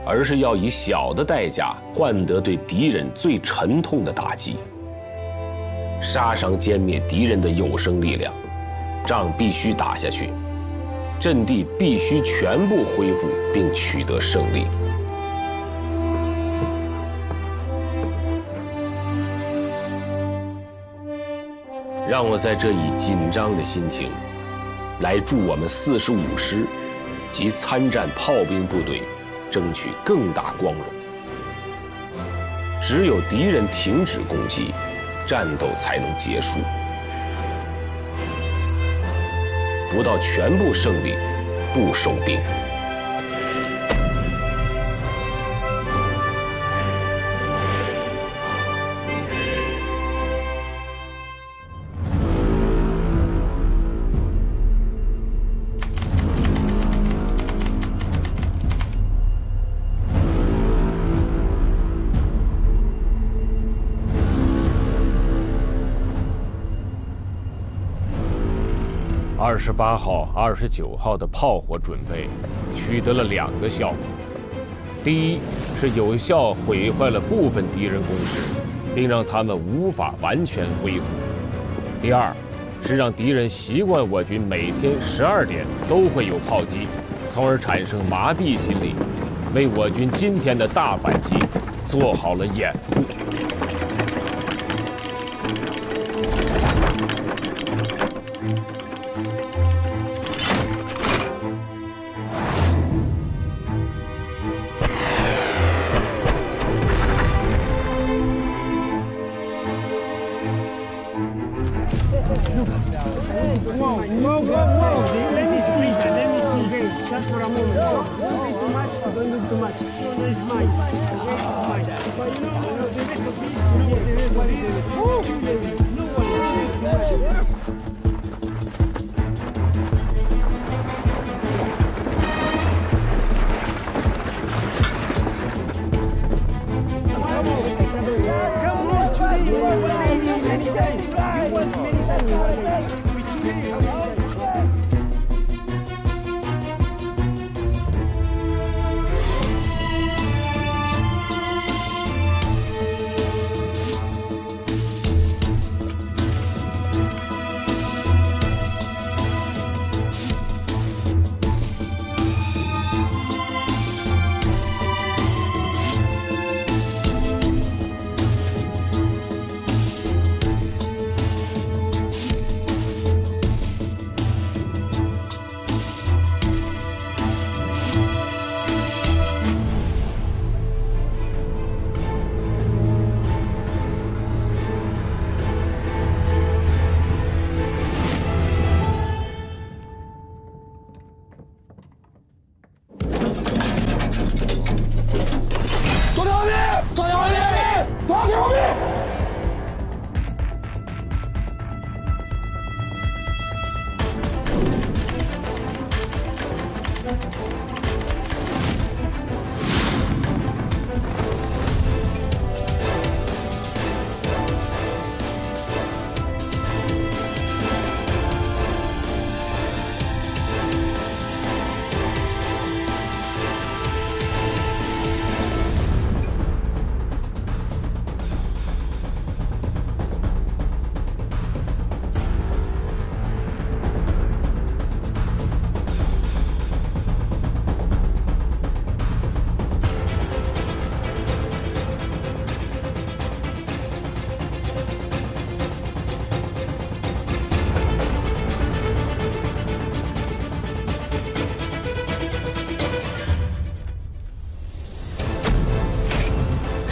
而是要以小的代价换得对敌人最沉痛的打击，杀伤歼灭敌人的有生力量。仗必须打下去。阵地必须全部恢复并取得胜利。让我在这以紧张的心情，来祝我们45师及参战炮兵部队争取更大光荣。只有敌人停止攻击，战斗才能结束。不到全部胜利，不收兵。28号、29号的炮火准备取得了2个效果：第一是有效毁坏了部分敌人工事，并让他们无法完全恢复；第二是让敌人习惯我军每天12点都会有炮击，从而产生麻痹心理，为我军今天的大反击做好了掩护。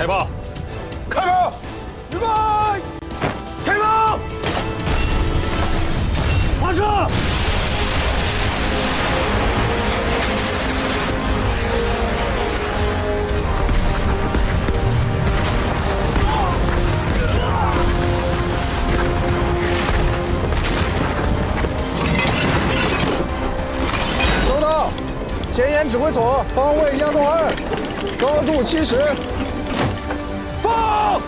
开炮！开炮！预备！开炮！发射！收到，前沿指挥所方位压动2，高度70。放！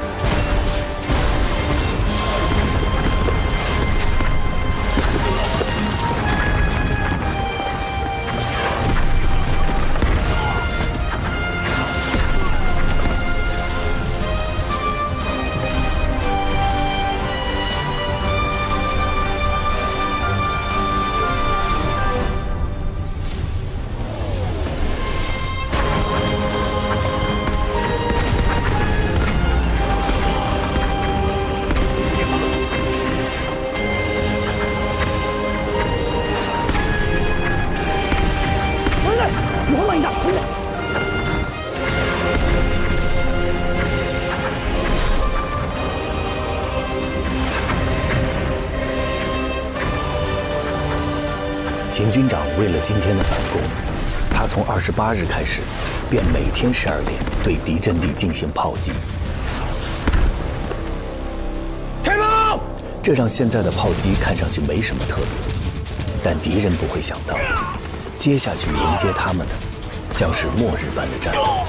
秦军长为了今天的反攻，他从28日开始，便每天12点对敌阵地进行炮击。开炮！这让现在的炮击看上去没什么特别，但敌人不会想到，接下去迎接他们的将是末日般的战斗。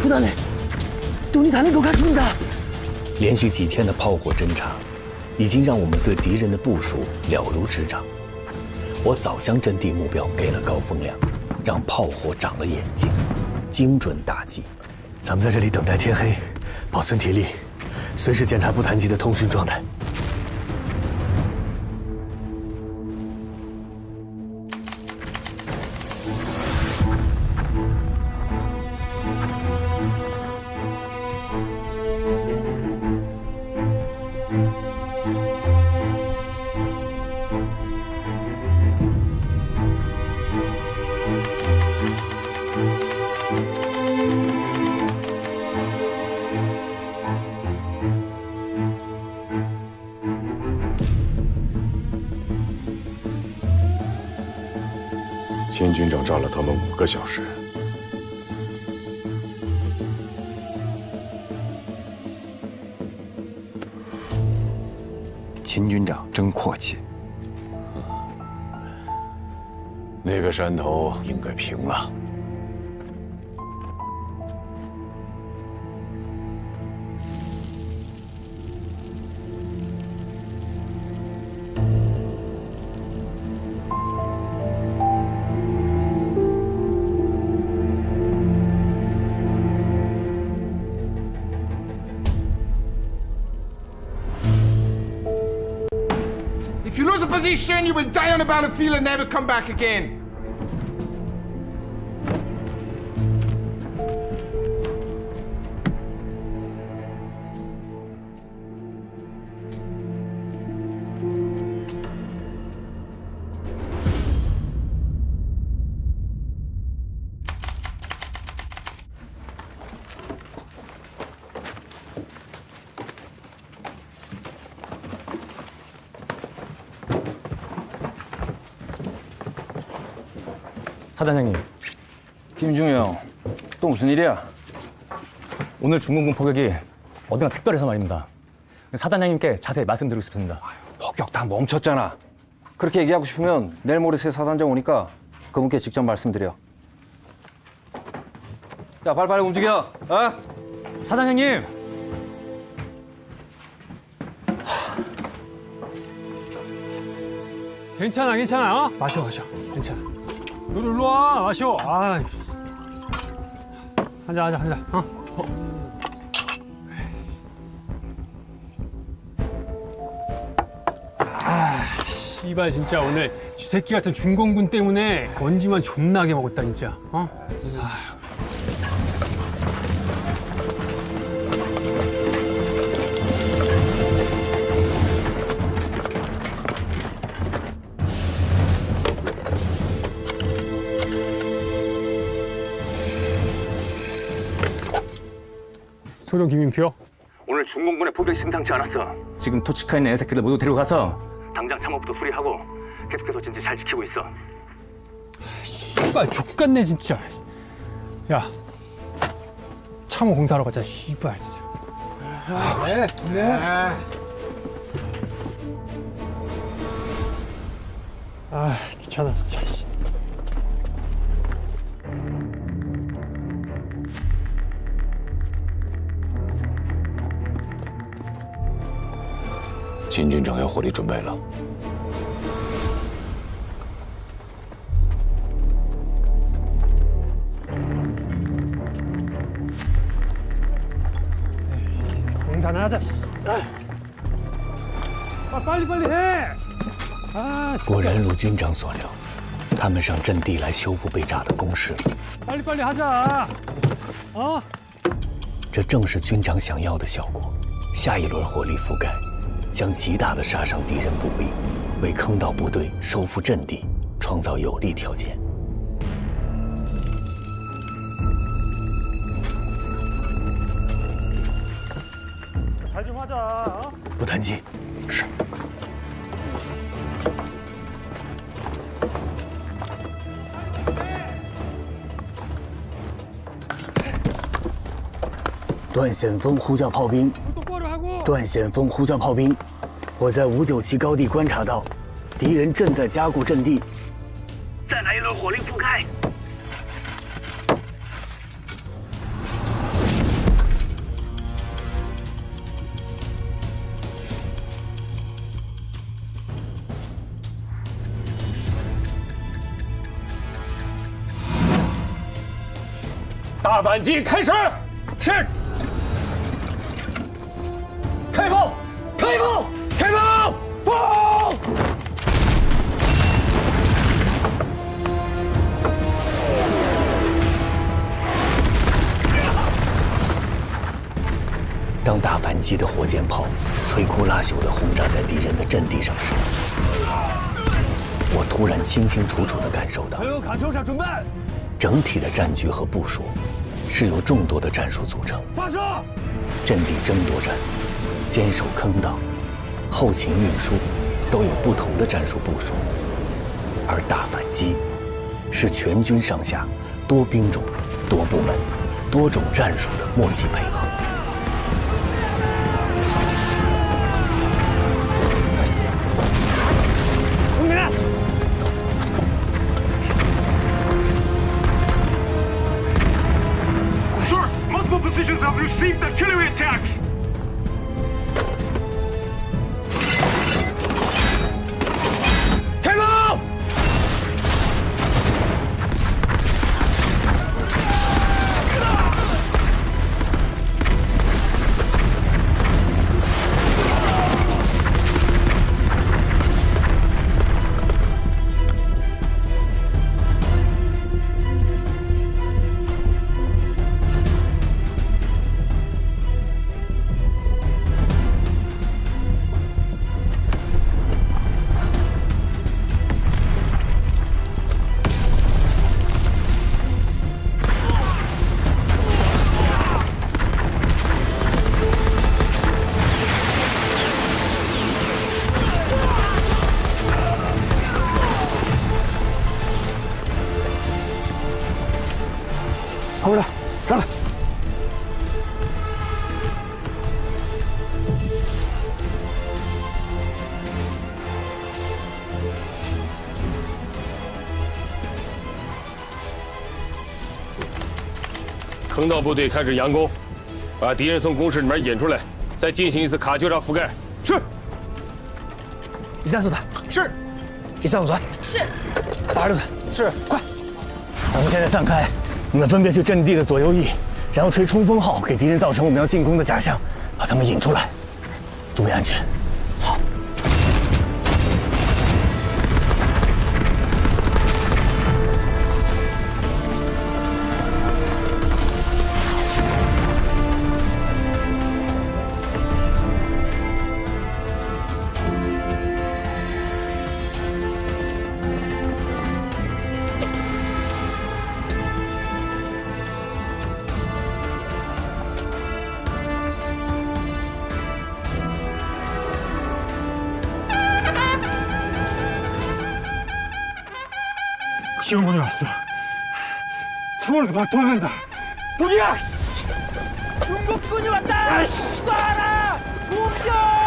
부단해 눈이 다는 것 같습니다. 连续几天的炮火侦察，已经让我们对敌人的部署了如指掌。我早将阵地目标给了高风亮，让炮火长了眼睛，精准打击。咱们在这里等待天黑，保存体力，随时检查不谈及的通讯状态。秦军长炸了他们5个小时。秦军长真阔气。那个山头应该平了。If you lose a position, you will die on the battlefield and never come back again. 사단장님, 김중영, 또 무슨 일이야? 오늘 중공군 포격이 어딘가 특별해서 말입니다. 사단장님께 자세히 말씀드리고 싶습니다. 폭격 다 멈췄잖아. 그렇게 얘기하고 싶으면 내일 모레 새 사단장 오니까 그분께 직접 말씀드려. 자, 빨리빨리 움직여. 어? 사단장님! 괜찮아, 괜찮아. 어? 마셔. 괜찮아. 너 일로 와, 마셔. 아, 한잔. 어? 아, 씨발 진짜 오늘 쥐새끼 같은 중공군 때문에 먼지만 존나게 먹었다 진짜. 어? 아. 소령 김인표. 오늘 중공군의 포격이 심상치 않았어. 지금 토치카에 있는 애새끼들 모두 데려가서 당장 참호부터 수리하고 계속해서 진지 잘 지키고 있어. 씨발 족같네 진짜. 야, 참호 공사하러 가자. 씨발 진짜. 네. 아, 귀찮아 진짜.金军长要火力准备了。공사나 하자. 아, 빨리 해. 果然如军长所料，他们上阵地来修复被炸的工事。 빨리 하자. 这正是军长想要的效果。下一轮火力覆盖，将极大的杀伤敌人步兵，为坑道部队收复阵地创造有利条件。잘 좀 하자. 不谈急。是。 段显峰呼叫炮兵，段显峰呼叫炮兵，我在597高地观察到，敌人正在加固阵地。再来一轮火力覆盖。大反击开始！是。 开炮！开炮！开炮！炮！当大反击的火箭炮摧枯拉朽地轰炸在敌人的阵地上时，我突然清清楚楚地感受到，卡秋莎准备。整体的战局和部署是由众多的战术组成。发射！阵地争夺战。 坚守坑道、后勤运输都有不同的战术部署，而大反击是全军上下多兵种、多部门、多种战术的默契配合。Sir, multiple positions have received artillery attacks. 回来，上来！坑道部队开始佯攻，把敌人从工事里面引出来，再进行一次卡秋莎覆盖。是。135团是。135团是。86团是。快！我们现在散开。 你们分别去阵地的左右翼，然后吹冲锋号，给敌人造成我们要进攻的假象，把他们引出来，注意安全。好。 시어머니 왔어. 창문을 그만 도망간다. 도리야! 중국군이 왔다! 쏴라! 공격!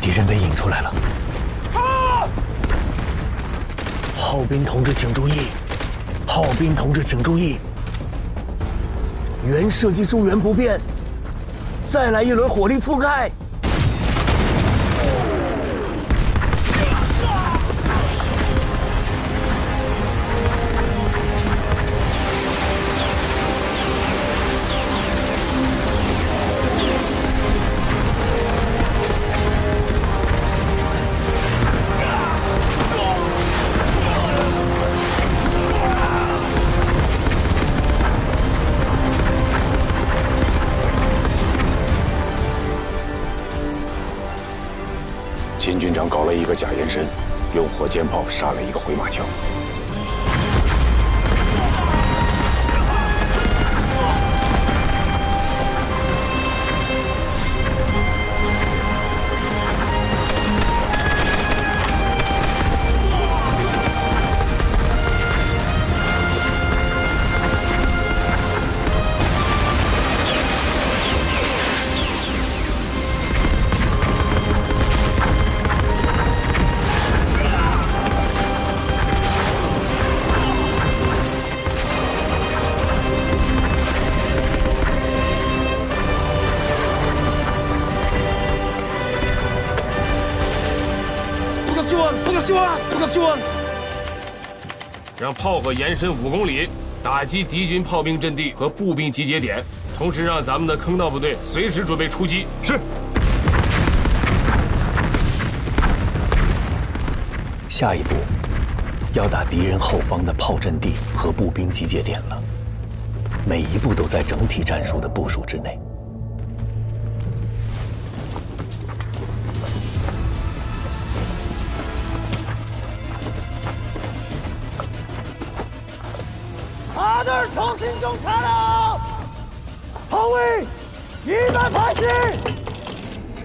敌人被引出来了！炮兵同志请注意！炮兵同志请注意！原设计助援不变，再来一轮火力覆盖！秦军长搞了一个假延伸，用火箭炮杀了一个回马枪。让炮火延伸5公里，打击敌军炮兵阵地和步兵集结点，同时让咱们的坑道部队随时准备出击。是。下一步要打敌人后方的炮阵地和步兵集结点了，每一步都在整体战术的部署之内。阿德尔重新中查了，后卫100排起，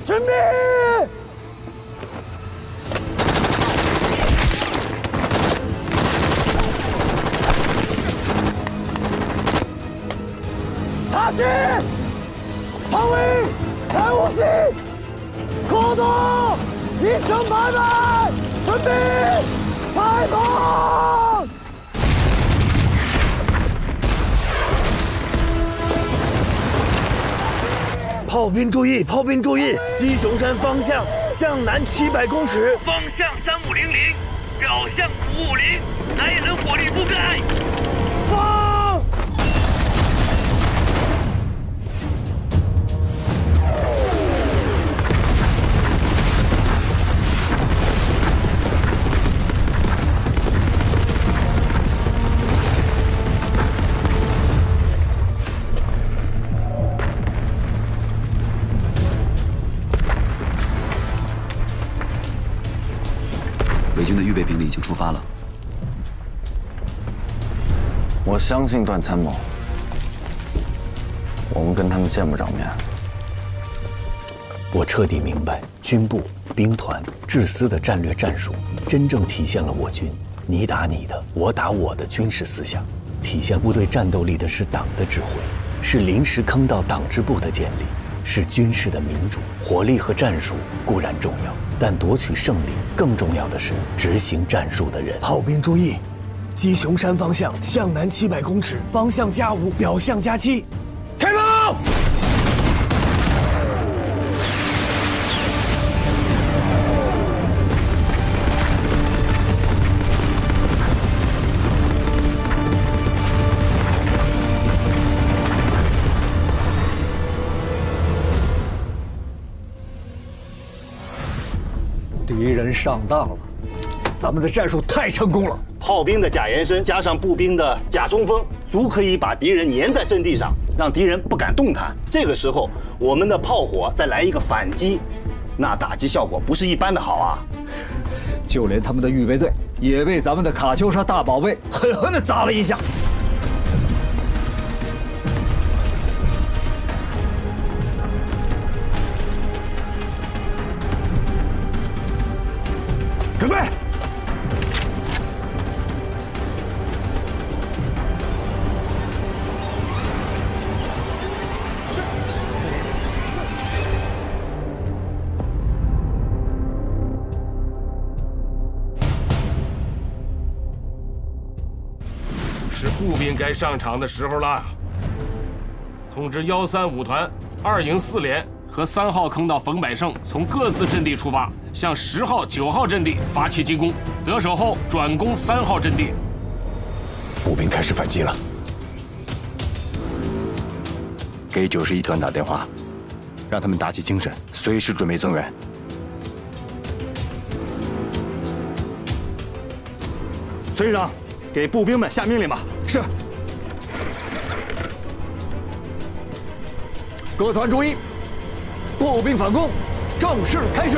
准备。打击，后卫开武器，口动，1声排摆，准备，开炮！炮兵注意！炮兵注意！鸡熊山方向向南700公尺，方向3500，表向550，来一轮火力覆盖。放！伪军的预备兵力已经出发了。我相信段参谋，我们跟他们见不着面。我彻底明白军部、兵团、制师的战略战术，真正体现了我军你打你的，我打我的军事思想。体现部队战斗力的是党的指挥，是临时坑道党支部的建立，是军事的民主。火力和战术固然重要，但夺取胜利更重要的是执行战术的人。炮兵注意！鸡熊山方向向南700公尺，方向+5，表向+7，开炮！敌人上当了，咱们的战术太成功了。炮兵的假延伸加上步兵的假冲锋，足可以把敌人粘在阵地上，让敌人不敢动弹。这个时候，我们的炮火再来一个反击，那打击效果不是一般的好啊！就连他们的预备队也被咱们的卡秋莎大宝贝狠狠地砸了一下。准备。是步兵该上场的时候了。通知135团2营4连和3号坑道冯百胜从各自阵地出发，向10号、9号阵地发起进攻，得手后转攻3号阵地。步兵开始反击了。给91团打电话，让他们打起精神，随时准备增援。崔师长，给步兵们下命令吧。是。各团注意，步兵反攻正式开始。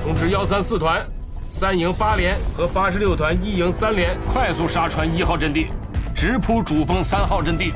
通知134团3营8连和86团1营3连快速杀穿1号阵地，直扑主锋3号阵地。